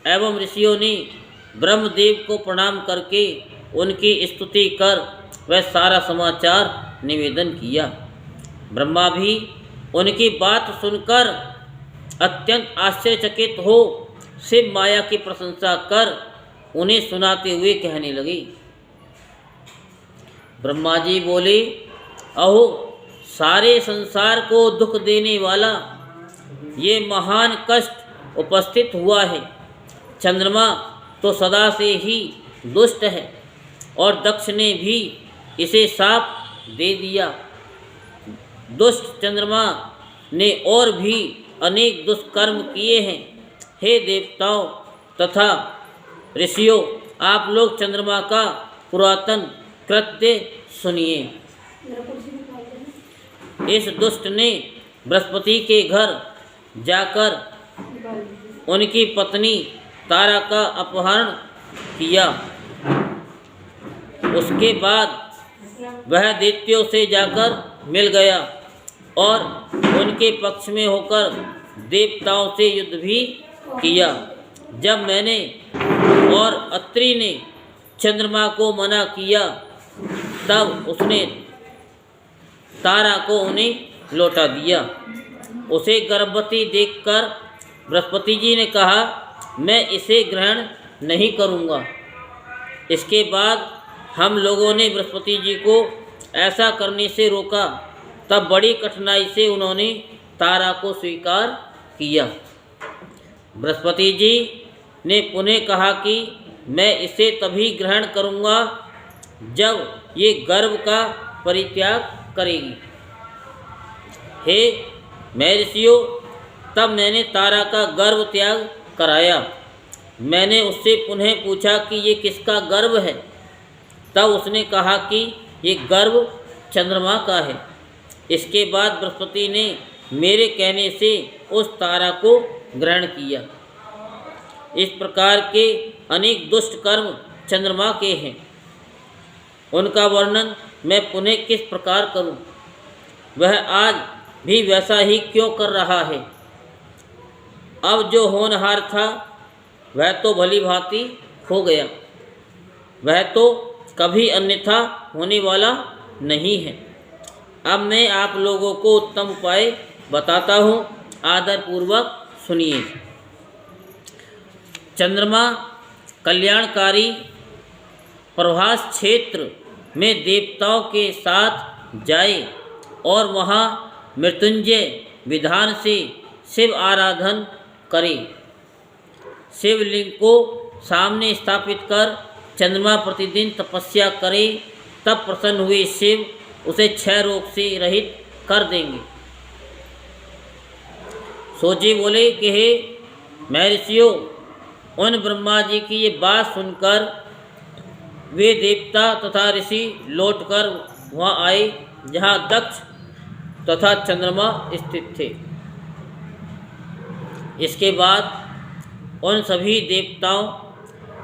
एवं ऋषियों ने ब्रह्मदेव को प्रणाम करके उनकी स्तुति कर वह सारा समाचार निवेदन किया। ब्रह्मा भी उनकी बात सुनकर अत्यंत आश्चर्यचकित हो शिव माया की प्रशंसा कर उन्हें सुनाते हुए कहने लगे। ब्रह्मा जी बोले, अहो, सारे संसार को दुख देने वाला ये महान कष्ट उपस्थित हुआ है। चंद्रमा तो सदा से ही दुष्ट है और दक्ष ने भी इसे शाप दे दिया। दुष्ट चंद्रमा ने और भी अनेक दुष्कर्म किए हैं। हे देवताओं तथा ऋषियों, आप लोग चंद्रमा का पुरातन कृत्य सुनिए। इस दुष्ट ने बृहस्पति के घर जाकर उनकी पत्नी तारा का अपहरण किया। उसके बाद वह दैत्यों से जाकर मिल गया और उनके पक्ष में होकर देवताओं से युद्ध भी किया। जब मैंने और अत्रि ने चंद्रमा को मना किया, तब उसने तारा को उन्हें लौटा दिया। उसे गर्भवती देखकर बृहस्पति जी ने कहा, मैं इसे ग्रहण नहीं करूँगा। इसके बाद हम लोगों ने बृहस्पति जी को ऐसा करने से रोका। तब बड़ी कठिनाई से उन्होंने तारा को स्वीकार किया। बृहस्पति जी ने पुनः कहा कि मैं इसे तभी ग्रहण करूँगा जब ये गर्भ का परित्याग करेगी। हे महर्षियों, तब मैंने तारा का गर्भ त्याग कराया। मैंने उससे पुनः पूछा कि ये किसका गर्भ है। तब उसने कहा कि ये गर्भ चंद्रमा का है। इसके बाद बृहस्पति ने मेरे कहने से उस तारा को ग्रहण किया। इस प्रकार के अनेक दुष्ट कर्म चंद्रमा के हैं। उनका वर्णन मैं पुनः किस प्रकार करूं? वह आज भी वैसा ही क्यों कर रहा है? अब जो होनहार था वह तो भली भांति हो गया। वह तो कभी अन्यथा होने वाला नहीं है। अब मैं आप लोगों को उत्तम उपाय बताता हूँ, आदरपूर्वक सुनिए। चंद्रमा कल्याणकारी प्रभास क्षेत्र में देवताओं के साथ जाए और वहाँ मृत्युंजय विधान से शिव आराधन करे। शिवलिंग को सामने स्थापित कर चंद्रमा प्रतिदिन तपस्या करे, तब प्रसन्न हुए शिव उसे क्षय रोग से रहित कर देंगे। सोजी बोले कि हे महर्षियों, उन ब्रह्मा जी की ये बात सुनकर वे देवता तथा ऋषि लौटकर वहाँ आए जहाँ दक्ष तथा चंद्रमा स्थित थे। इसके बाद उन सभी देवताओं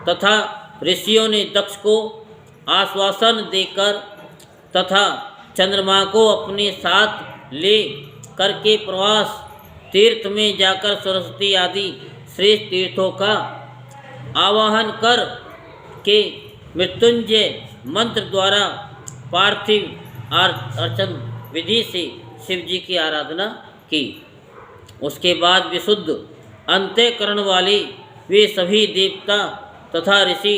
तथा ऋषियों ने दक्ष को आश्वासन देकर तथा चंद्रमा को अपने साथ ले करके प्रवास तीर्थ में जाकर सरस्वती आदि श्रेष्ठ तीर्थों का आवाहन कर के मृत्युंजय मंत्र द्वारा पार्थिव अर्चन विधि से शिव जी की आराधना की। उसके बाद विशुद्ध अंतःकरण वाले वे सभी देवता तथा ऋषि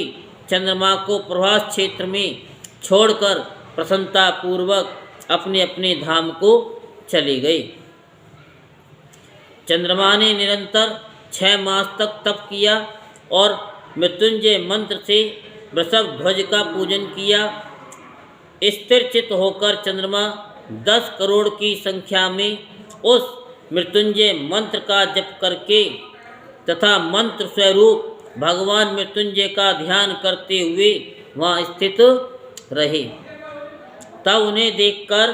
चंद्रमा को प्रभास क्षेत्र में छोड़कर प्रसन्नता पूर्वक अपने अपने धाम को चले गए। चंद्रमा ने निरंतर 6 मास तक तप किया और मृत्युंजय मंत्र से वृषभ ध्वज का पूजन किया। स्थिर चित्त होकर चंद्रमा 10 करोड़ की संख्या में उस मृत्युंजय मंत्र का जप करके तथा मंत्र स्वरूप भगवान मृत्युंजय का ध्यान करते हुए वहाँ स्थित रहे। तब उन्हें देखकर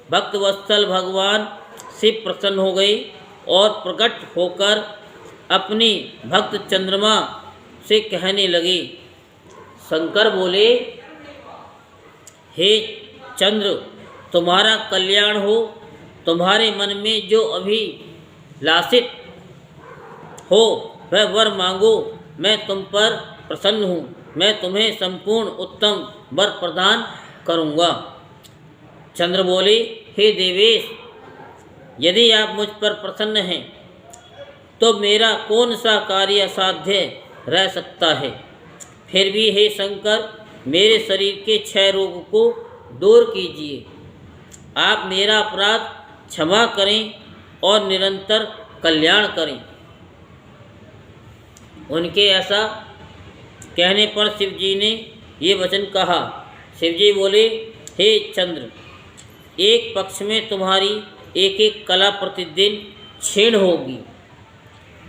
भक्तवत्सल भगवान शिव प्रसन्न हो गए और प्रकट होकर अपनी भक्त चंद्रमा से कहने लगे। शंकर बोले, हे चंद्र, तुम्हारा कल्याण हो। तुम्हारे मन में जो अभिलाषित हो वह वर मांगो, मैं तुम पर प्रसन्न हूँ। मैं तुम्हें संपूर्ण उत्तम वर प्रदान करूँगा। चंद्र बोले, हे देवेश, यदि आप मुझ पर प्रसन्न हैं तो मेरा कौन सा कार्य असाध्य रह सकता है। फिर भी हे शंकर, मेरे शरीर के 6 रोग को दूर कीजिए। आप मेरा अपराध क्षमा करें और निरंतर कल्याण करें। उनके ऐसा कहने पर शिव जी ने ये वचन कहा। शिव जी बोले, हे चंद्र, एक पक्ष में तुम्हारी एक एक कला प्रतिदिन क्षीण होगी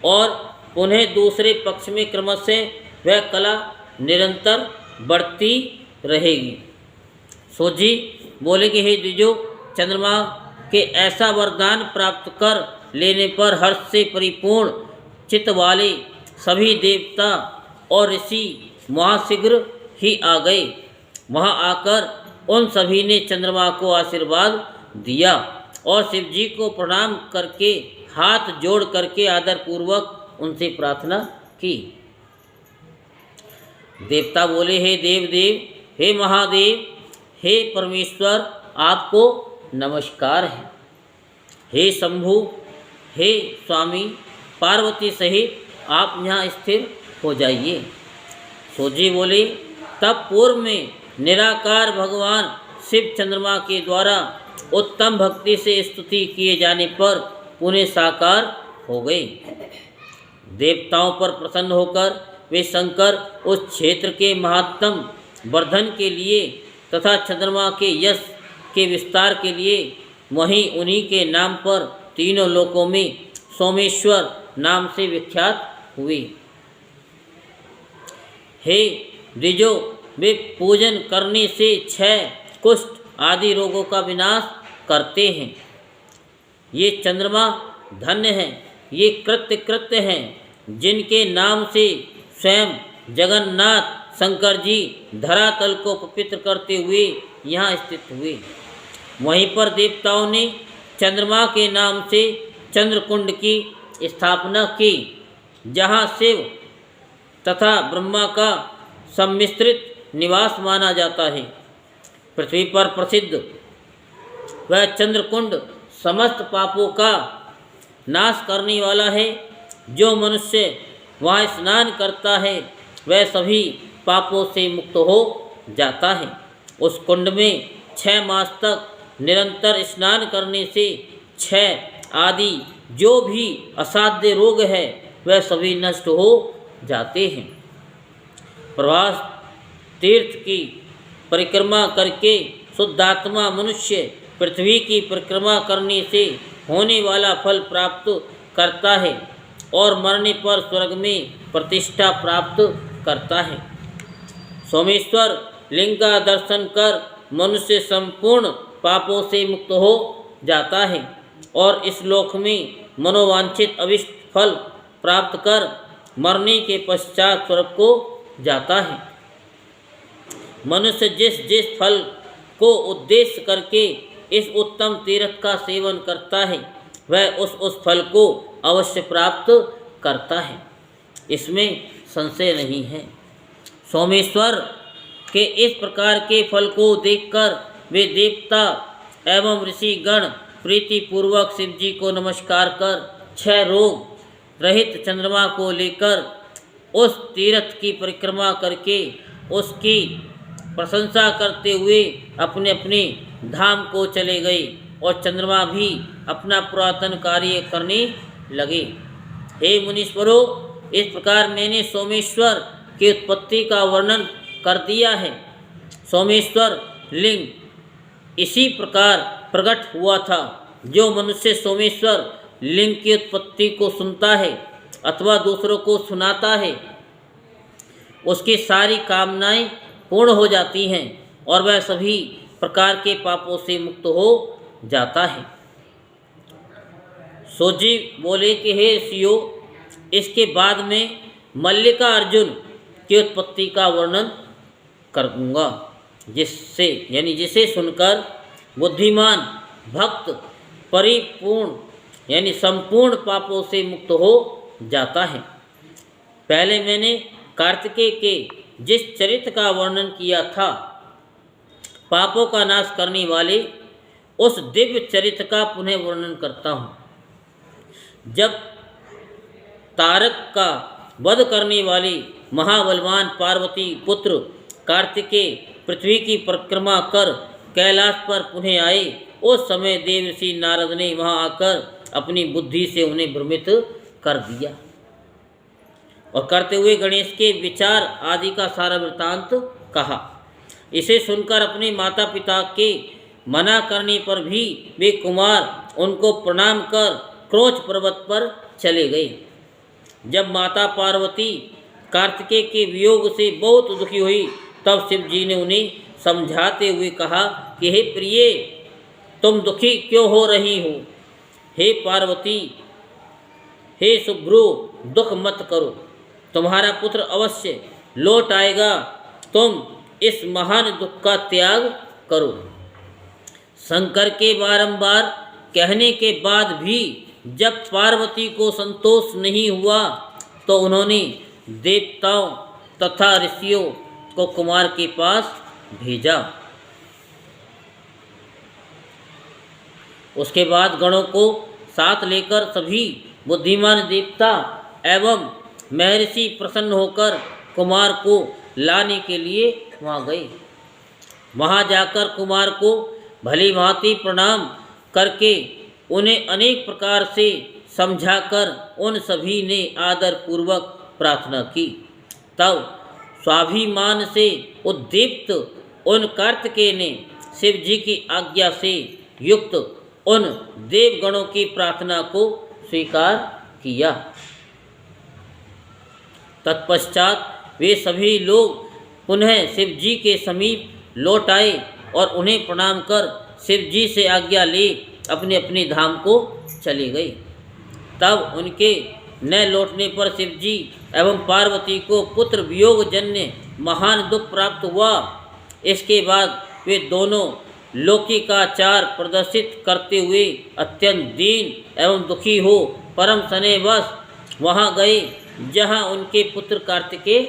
और पुनः दूसरे पक्ष में क्रमशः वह कला निरंतर बढ़ती रहेगी। सो जी बोले कि हे द्विजो, चंद्रमा के ऐसा वरदान प्राप्त कर लेने पर हर्ष से परिपूर्ण चित्त वाले सभी देवता और ऋषि वहाँ शीघ्र ही आ गए। वहाँ आकर उन सभी ने चंद्रमा को आशीर्वाद दिया और शिव जी को प्रणाम करके हाथ जोड़ करके आदर पूर्वक उनसे प्रार्थना की। देवता बोले, हे देवदेव, हे महादेव, हे परमेश्वर, आपको नमस्कार है। हे शंभु, हे स्वामी, पार्वती सहित आप यहाँ स्थिर हो जाइए। सो जी बोले, तब पूर्व में निराकार भगवान शिव चंद्रमा के द्वारा उत्तम भक्ति से स्तुति किए जाने पर पुनः साकार हो गए। देवताओं पर प्रसन्न होकर वे शंकर उस क्षेत्र के महात्म वर्धन के लिए तथा चंद्रमा के यश के विस्तार के लिए वहीं उन्हीं के नाम पर तीनों लोकों में सोमेश्वर नाम से विख्यात हुए। हे द्विजो, वे पूजन करने से 6 कुष्ठ आदि रोगों का विनाश करते हैं। ये चंद्रमा धन्य हैं, ये कृत्य हैं, जिनके नाम से स्वयं जगन्नाथ शंकर जी धरातल को पवित्र करते हुए यहाँ स्थित हुए। वहीं पर देवताओं ने चंद्रमा के नाम से चंद्रकुंड की स्थापना की, जहाँ शिव तथा ब्रह्मा का सम्मिश्रित निवास माना जाता है। पृथ्वी पर प्रसिद्ध वह चंद्रकुंड समस्त पापों का नाश करने वाला है। जो मनुष्य वहाँ स्नान करता है वह सभी पापों से मुक्त हो जाता है। उस कुंड में 6 मास तक निरंतर स्नान करने से 6 आदि जो भी असाध्य रोग है वह सभी नष्ट हो जाते हैं। प्रवास तीर्थ की परिक्रमा करके शुद्धात्मा मनुष्य पृथ्वी की परिक्रमा करने से होने वाला फल प्राप्त करता है और मरने पर स्वर्ग में प्रतिष्ठा प्राप्त करता है। सोमेश्वर लिंग का दर्शन कर मनुष्य संपूर्ण पापों से मुक्त हो जाता है और इस लोक में मनोवांछित अभिष्ट फल प्राप्त कर मरने के पश्चात स्वर्ग को जाता है। मनुष्य जिस जिस फल को उद्देश्य करके इस उत्तम तीर्थ का सेवन करता है वह उस फल को अवश्य प्राप्त करता है, इसमें संशय नहीं है। सोमेश्वर के इस प्रकार के फल को देखकर वे देवता एवं ऋषिगण प्रीतिपूर्वक शिव जी को नमस्कार कर 6 रोग रहित चंद्रमा को लेकर उस तीर्थ की परिक्रमा करके उसकी प्रशंसा करते हुए अपने अपने धाम को चले गए और चंद्रमा भी अपना पुरातन कार्य करने लगे। हे मुनीश्वरों, इस प्रकार मैंने सोमेश्वर की उत्पत्ति का वर्णन कर दिया है। सोमेश्वर लिंग इसी प्रकार प्रकट हुआ था। जो मनुष्य सोमेश्वर लिंग की उत्पत्ति को सुनता है अथवा दूसरों को सुनाता है उसकी सारी कामनाएं पूर्ण हो जाती हैं और वह सभी प्रकार के पापों से मुक्त हो जाता है। सोजी बोले कि हे ऋषियों, इसके बाद में मल्लिका अर्जुन की उत्पत्ति का वर्णन करूँगा, जिसे सुनकर बुद्धिमान भक्त परिपूर्ण संपूर्ण पापों से मुक्त हो जाता है। पहले मैंने कार्तिकेय के जिस चरित्र का वर्णन किया था, पापों का नाश करने वाले उस दिव्य चरित्र का पुनः वर्णन करता हूँ। जब तारक का वध करने वाले महाबलवान पार्वती पुत्र कार्तिकेय पृथ्वी की परिक्रमा कर कैलाश पर पुनः आए, उस समय देवर्षि नारद ने वहां आकर अपनी बुद्धि से उन्हें भ्रमित कर दिया और करते हुए गणेश के विचार आदि का सारा वृत्तांत कहा। इसे सुनकर अपने माता पिता के मना करने पर भी वे कुमार उनको प्रणाम कर क्रोच पर्वत पर चले गए। जब माता पार्वती कार्तिकेय के वियोग से बहुत दुखी हुई तब शिव जी ने उन्हें समझाते हुए कहा कि हे प्रिय, तुम दुखी क्यों हो रही हो? हे पार्वती, हे शुभ्रू, दुख मत करो, तुम्हारा पुत्र अवश्य लौट आएगा। तुम इस महान दुख का त्याग करो। शंकर के बारंबार कहने के बाद भी जब पार्वती को संतोष नहीं हुआ तो उन्होंने देवताओं तथा ऋषियों को कुमार के पास भेजा। उसके बाद गणों को साथ लेकर सभी बुद्धिमान देवता एवं महर्षि प्रसन्न होकर कुमार को लाने के लिए वहाँ गए। वहाँ जाकर कुमार को भली भांति प्रणाम करके उन्हें अनेक प्रकार से समझाकर उन सभी ने आदर पूर्वक प्रार्थना की। तब स्वाभिमान से उद्दीप्त उन कार्तिकेय ने शिव जी की आज्ञा से युक्त उन देवगणों की प्रार्थना को स्वीकार किया। तत्पश्चात वे सभी लोग पुनः शिव जी के समीप लौट आए और उन्हें प्रणाम कर शिव जी से आज्ञा ले अपने अपने धाम को चले गए। तब उनके न लौटने पर शिव जी एवं पार्वती को पुत्र वियोग जन्य महान दुख प्राप्त हुआ। इसके बाद वे दोनों लौकिकाचार प्रदर्शित करते हुए अत्यंत दीन एवं दुखी हो परम स्नेहवश वहाँ गए जहाँ उनके पुत्र कार्तिकेय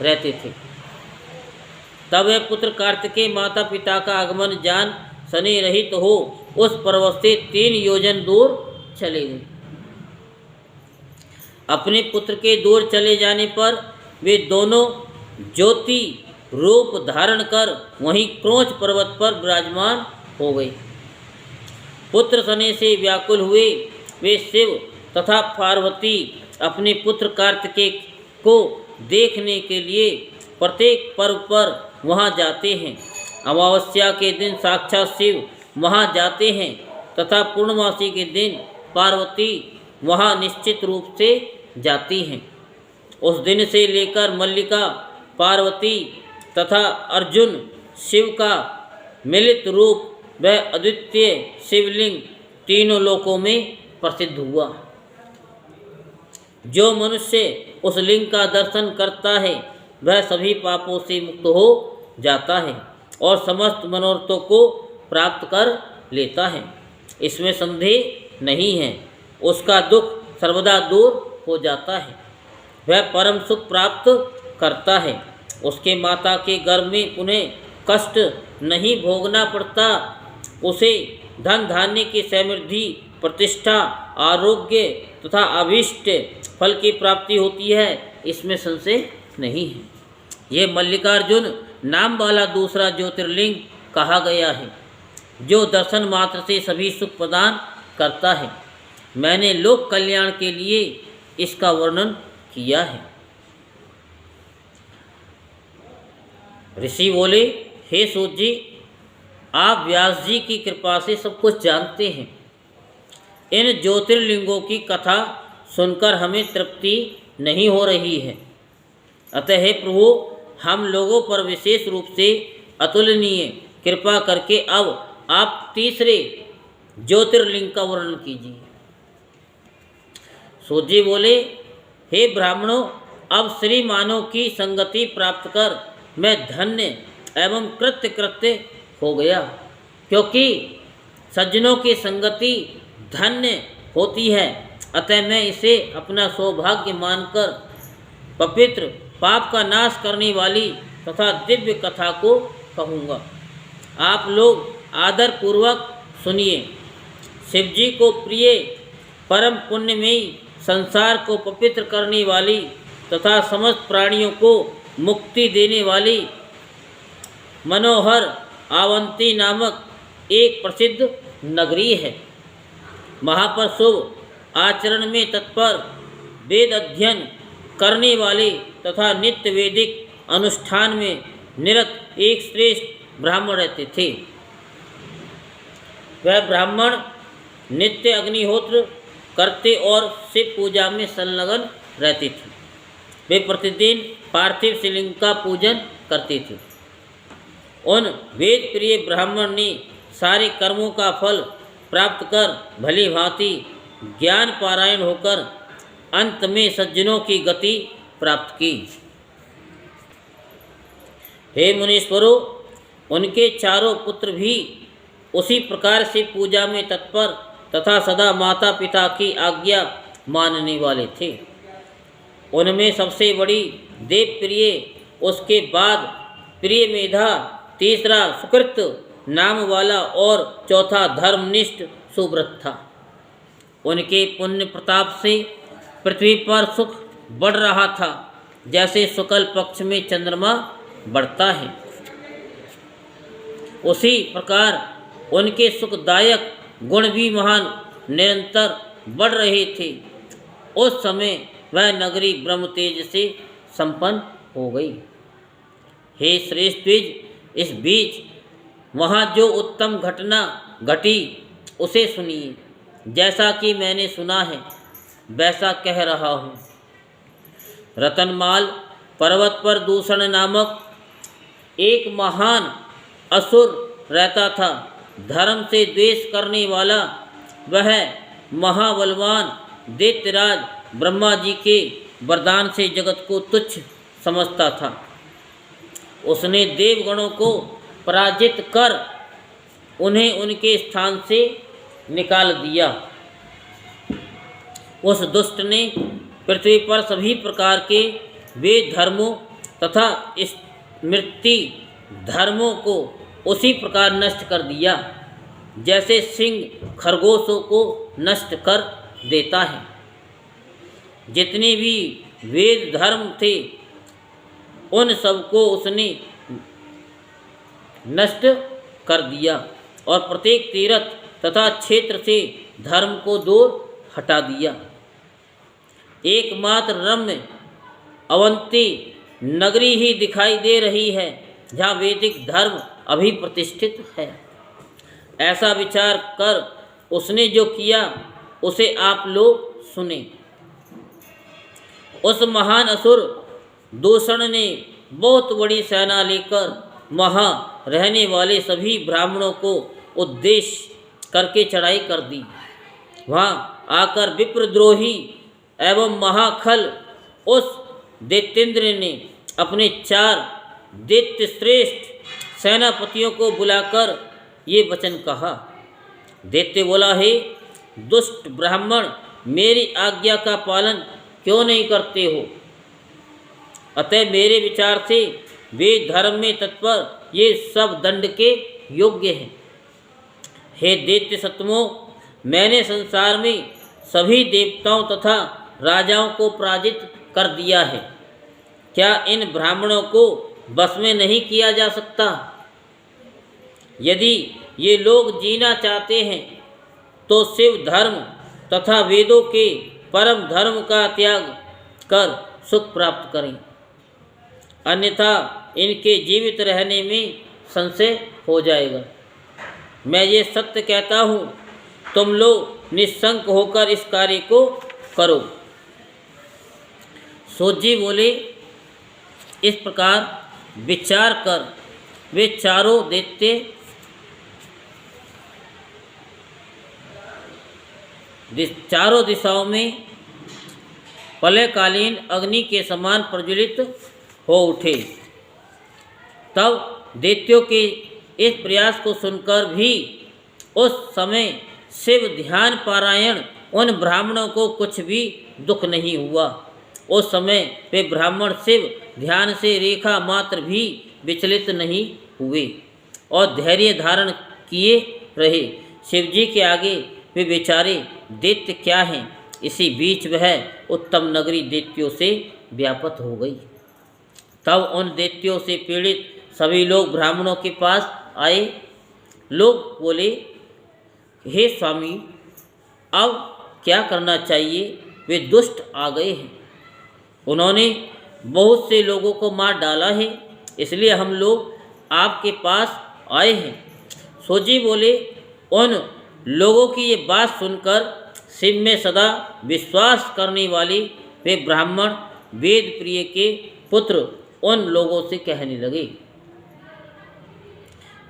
रहते थे। तब वह पुत्र कार्तिकेय माता पिता का आगमन जान शनि रहित हो उस पर्वत से 3 योजन दूर चले गए। अपने पुत्र के दूर चले जाने पर वे दोनों ज्योति रूप धारण कर वहीं क्रोच पर्वत पर विराजमान हो गए। पुत्र शनि से व्याकुल हुए वे शिव तथा पार्वती अपने पुत्र कार्तिकेय को देखने के लिए प्रत्येक पर्व पर वहां जाते हैं। अमावस्या के दिन साक्षात शिव वहां जाते हैं तथा पूर्णमासी के दिन पार्वती वहां निश्चित रूप से जाती हैं। उस दिन से लेकर मल्लिका, पार्वती तथा अर्जुन शिव का मिलित रूप वह अद्वितीय शिवलिंग तीनों लोकों में प्रसिद्ध हुआ। जो मनुष्य उस लिंग का दर्शन करता है वह सभी पापों से मुक्त हो जाता है और समस्त मनोरथों को प्राप्त कर लेता है, इसमें संदेह नहीं है। उसका दुख सर्वदा दूर हो जाता है, वह परम सुख प्राप्त करता है। उसके माता के गर्भ में उन्हें कष्ट नहीं भोगना पड़ता। उसे धन धान्य की समृद्धि, प्रतिष्ठा, आरोग्य तथा अभीष्ट फल की प्राप्ति होती है, इसमें संशय नहीं है। ये मल्लिकार्जुन नाम वाला दूसरा ज्योतिर्लिंग कहा गया है, जो दर्शन मात्र से सभी सुख प्रदान करता है। मैंने लोक कल्याण के लिए इसका वर्णन किया है। ऋषि बोले, हे सूत जी, आप व्यास जी की कृपा से सब कुछ जानते हैं। इन ज्योतिर्लिंगों की कथा सुनकर हमें तृप्ति नहीं हो रही है। अतः हे प्रभु, हम लोगों पर विशेष रूप से अतुलनीय कृपा करके अब आप तीसरे ज्योतिर्लिंग का वर्णन कीजिए। सूत जी बोले, हे ब्राह्मणों, अब श्रीमानों की संगति प्राप्त कर मैं धन्य एवं कृत्य हो गया, क्योंकि सज्जनों की संगति धन्य होती है। अतः मैं इसे अपना सौभाग्य मानकर पवित्र पाप का नाश करने वाली तथा दिव्य कथा को कहूँगा। आप लोग आदर पूर्वक सुनिए। शिवजी को प्रिय, परम पुण्यमयी, संसार को पवित्र करने वाली तथा समस्त प्राणियों को मुक्ति देने वाली मनोहर आवंती नामक एक प्रसिद्ध नगरी है। वहाँ पर शुभ आचरण में तत्पर, वेद अध्ययन करने वाले तथा नित्य वैदिक अनुष्ठान में निरत एक श्रेष्ठ ब्राह्मण रहते थे। वह ब्राह्मण नित्य अग्निहोत्र करते और शिव पूजा में संलग्न रहते थे। वे प्रतिदिन पार्थिव शिवलिंग का पूजन करते थे। उन वेद प्रिय ब्राह्मण ने सारे कर्मों का फल प्राप्त कर भली भांति ज्ञान पारायण होकर अंत में सज्जनों की गति प्राप्त की। हे मुनीश्वरों, उनके चारों पुत्र भी उसी प्रकार से पूजा में तत्पर तथा सदा माता पिता की आज्ञा मानने वाले थे। उनमें सबसे बड़ी देव प्रिय, उसके बाद प्रिय मेधा, तीसरा सुकृत नाम वाला और चौथा धर्मनिष्ठ सुव्रत था। उनके पुण्य प्रताप से पृथ्वी पर सुख बढ़ रहा था, जैसे शुक्ल पक्ष में चंद्रमा बढ़ता है। उसी प्रकार उनके सुखदायक गुण भी महान निरंतर बढ़ रहे थे। उस समय वह नगरी ब्रह्म तेज से संपन्न हो गई। हे श्रेष्ठ द्विज, इस बीच वहाँ जो उत्तम घटना घटी उसे सुनिए। जैसा कि मैंने सुना है वैसा कह रहा हूँ। रतनमाल पर्वत पर दूषण नामक एक महान असुर रहता था। धर्म से द्वेष करने वाला वह महाबलवान दैत्यराज ब्रह्मा जी के वरदान से जगत को तुच्छ समझता था। उसने देवगणों को पराजित कर उन्हें उनके स्थान से निकाल दिया। उस दुष्ट ने पृथ्वी पर सभी प्रकार के वेद धर्मों तथा स्मृति धर्मों को उसी प्रकार नष्ट कर दिया, जैसे सिंह खरगोशों को नष्ट कर देता है। जितने भी वेद धर्म थे उन सबको उसने नष्ट कर दिया और प्रत्येक तीर्थ तथा क्षेत्र से धर्म को दूर हटा दिया। एकमात्र रम्य अवंती नगरी ही दिखाई दे रही है जहाँ वैदिक धर्म अभी प्रतिष्ठित है। ऐसा विचार कर उसने जो किया उसे आप लोग सुने। उस महान असुर दूषण ने बहुत बड़ी सेना लेकर वहाँ रहने वाले सभी ब्राह्मणों को उद्देश्य करके चढ़ाई कर दी। वहाँ आकर विप्रद्रोही एवं महाखल उस दैत्येंद्र ने अपने 4 दैत्य श्रेष्ठ सेनापतियों को बुलाकर ये वचन कहा। दैत्य बोला, हे दुष्ट ब्राह्मण, मेरी आज्ञा का पालन क्यों नहीं करते हो? अतः मेरे विचार से वे धर्म में तत्पर ये सब दंड के योग्य हैं। हे दैत्य सत्तमो, मैंने संसार में सभी देवताओं तथा राजाओं को पराजित कर दिया है। क्या इन ब्राह्मणों को बस में नहीं किया जा सकता? यदि ये लोग जीना चाहते हैं तो शिव धर्म तथा वेदों के परम धर्म का त्याग कर सुख प्राप्त करें, अन्यथा इनके जीवित रहने में संशय हो जाएगा। मैं ये सत्य कहता हूँ, तुम लोग निशंक होकर इस कार्य को करो। सूत जी बोले, इस प्रकार विचार कर वे चारों दैत्य चारों दिशाओं में प्रलयकालीन अग्नि के समान प्रज्वलित हो उठे। तब दैत्यों के इस प्रयास को सुनकर भी उस समय शिव ध्यान पारायण उन ब्राह्मणों को कुछ भी दुख नहीं हुआ। उस समय वे ब्राह्मण शिव ध्यान से रेखा मात्र भी विचलित नहीं हुए और धैर्य धारण किए रहे। शिवजी के आगे वे बेचारे दैत्य क्या हैं? इसी बीच वह उत्तम नगरी दैत्यों से व्याप्त हो गई। तब उन दैत्यों से पीड़ित सभी लोग ब्राह्मणों के पास आए। लोग बोले, हे स्वामी, अब क्या करना चाहिए? वे दुष्ट आ गए हैं, उन्होंने बहुत से लोगों को मार डाला है, इसलिए हम लोग आपके पास आए हैं। सोजी बोले, उन लोगों की ये बात सुनकर शिव में सदा विश्वास करने वाले वे ब्राह्मण वेद प्रिय के पुत्र उन लोगों से कहने लगे।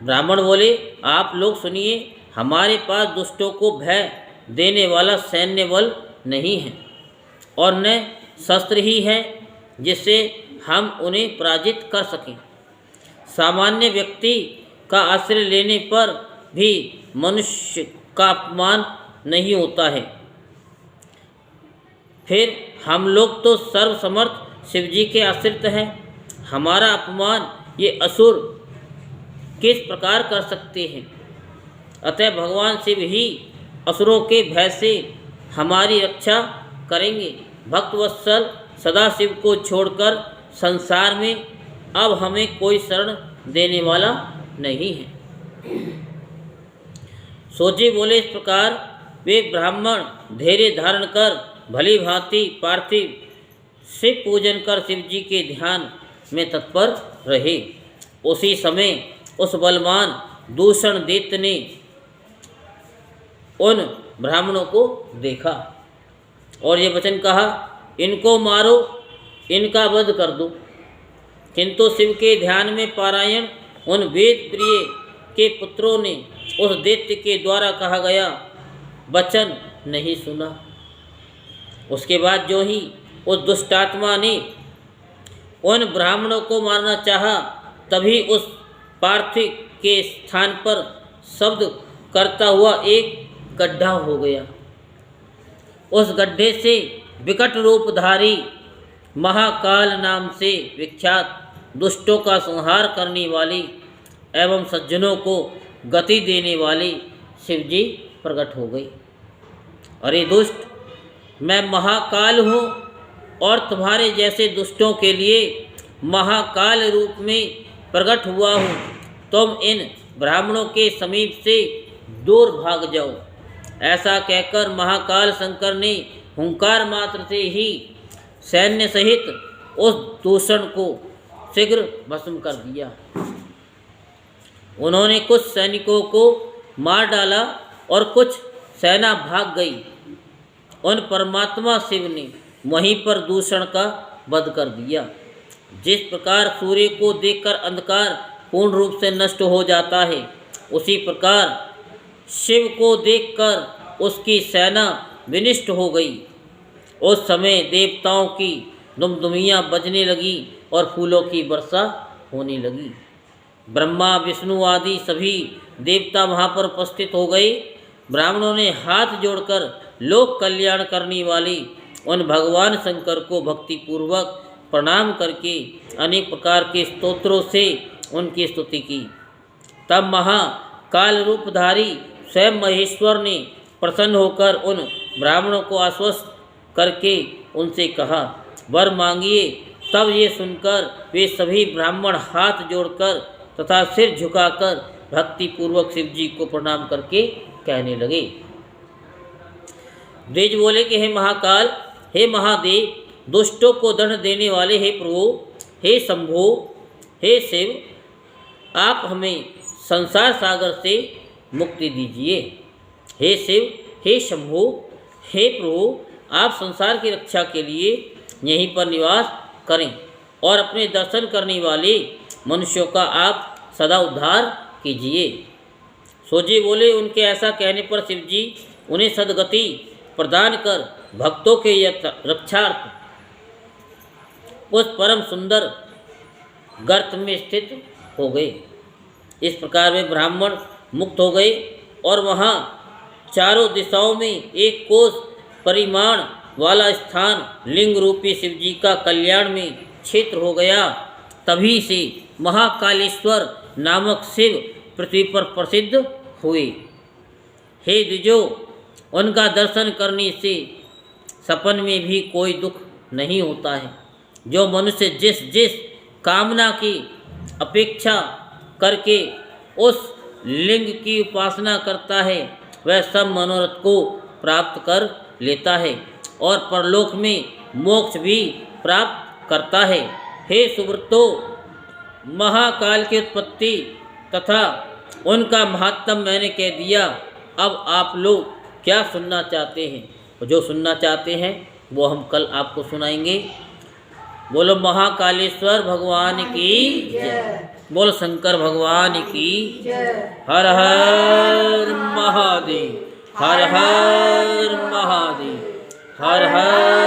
ब्राह्मण बोले, आप लोग सुनिए, हमारे पास दुष्टों को भय देने वाला सैन्य बल नहीं है और न शस्त्र ही है जिससे हम उन्हें पराजित कर सकें। सामान्य व्यक्ति का आश्रय लेने पर भी मनुष्य का अपमान नहीं होता है, फिर हम लोग तो सर्वसमर्थ शिवजी के आश्रित हैं। हमारा अपमान ये असुर किस प्रकार कर सकते हैं? अतः भगवान शिव ही असुरों के भय से हमारी रक्षा करेंगे। भक्तवत्सल सदाशिव को छोड़कर संसार में अब हमें कोई शरण देने वाला नहीं है। सोजी बोले, इस प्रकार वे ब्राह्मण धैर्य धारण कर भली भांति पार्थिव शिव पूजन कर शिवजी के ध्यान में तत्पर रहे। उसी समय उस बलवान दूषण दैत्य ने उन ब्राह्मणों को देखा और ये वचन कहा, इनको मारो, इनका वध कर दो। किंतु शिव के ध्यान में पारायण उन वेद प्रिय के पुत्रों ने उस दैत्य के द्वारा कहा गया वचन नहीं सुना। उसके बाद जो ही उस दुष्टात्मा ने उन ब्राह्मणों को मारना चाहा, तभी उस पार्थिव के स्थान पर शब्द करता हुआ एक गड्ढा हो गया। उस गड्ढे से विकट रूपधारी महाकाल नाम से विख्यात दुष्टों का संहार करने वाली एवं सज्जनों को गति देने वाली शिवजी प्रकट हो गई। अरे दुष्ट, मैं महाकाल हूँ और तुम्हारे जैसे दुष्टों के लिए महाकाल रूप में प्रकट हुआ हूँ। तुम इन ब्राह्मणों के समीप से दूर भाग जाओ। ऐसा कहकर महाकाल शंकर ने हुंकार मात्र से ही सैन्य सहित उस दूषण को शीघ्र भस्म कर दिया। उन्होंने कुछ सैनिकों को मार डाला और कुछ सेना भाग गई। उन परमात्मा शिव ने वहीं पर दूषण का वध कर दिया। जिस प्रकार सूर्य को देखकर अंधकार पूर्ण रूप से नष्ट हो जाता है, उसी प्रकार शिव को देखकर उसकी सेना विनिष्ट हो गई। उस समय देवताओं की दुमदुमियाँ बजने लगी और फूलों की वर्षा होने लगी। ब्रह्मा विष्णु आदि सभी देवता वहाँ पर उपस्थित हो गए। ब्राह्मणों ने हाथ जोड़कर लोक कल्याण करने वाले उन भगवान शंकर को भक्तिपूर्वक प्रणाम करके अनेक प्रकार के स्तोत्रों से उनकी स्तुति की। तब महाकाल रूपधारी स्वयं महेश्वर ने प्रसन्न होकर उन ब्राह्मणों को आश्वस्त करके उनसे कहा, वर मांगिए। तब ये सुनकर वे सभी ब्राह्मण हाथ जोड़कर तथा सिर झुकाकर भक्तिपूर्वक शिव जी को प्रणाम करके कहने लगे। द्विज बोले कि हे महाकाल, हे महादेव, दुष्टों को दंड देने वाले हे प्रभु, हे शंभो, हे शिव, आप हमें संसार सागर से मुक्ति दीजिए। हे शिव, हे शंभो, हे प्रभु, आप संसार की रक्षा के लिए यहीं पर निवास करें और अपने दर्शन करने वाले मनुष्यों का आप सदा उद्धार कीजिए। सोजी बोले, उनके ऐसा कहने पर शिव जी उन्हें सद्गति प्रदान कर भक्तों के रक्षार्थ उस परम सुंदर गर्त में स्थित हो गए। इस प्रकार वे ब्राह्मण मुक्त हो गए और वहाँ चारों दिशाओं में एक कोस परिमाण वाला स्थान लिंग रूपी शिव जी का कल्याण में क्षेत्र हो गया। तभी से महाकालेश्वर नामक शिव पृथ्वी पर प्रसिद्ध हुए। हे द्विजो, उनका दर्शन करने से सपन में भी कोई दुख नहीं होता है। जो मनुष्य जिस जिस कामना की अपेक्षा करके उस लिंग की उपासना करता है वह सब मनोरथ को प्राप्त कर लेता है और परलोक में मोक्ष भी प्राप्त करता है। हे सुब्रतो, महाकाल की उत्पत्ति तथा उनका महात्म मैंने कह दिया। अब आप लोग क्या सुनना चाहते हैं? जो सुनना चाहते हैं वो हम कल आपको सुनाएंगे। बोलो महाकालेश्वर भगवान की जय। बोलो शंकर भगवान की जय। हर हर महादेव, हर हर महादेव, हर हर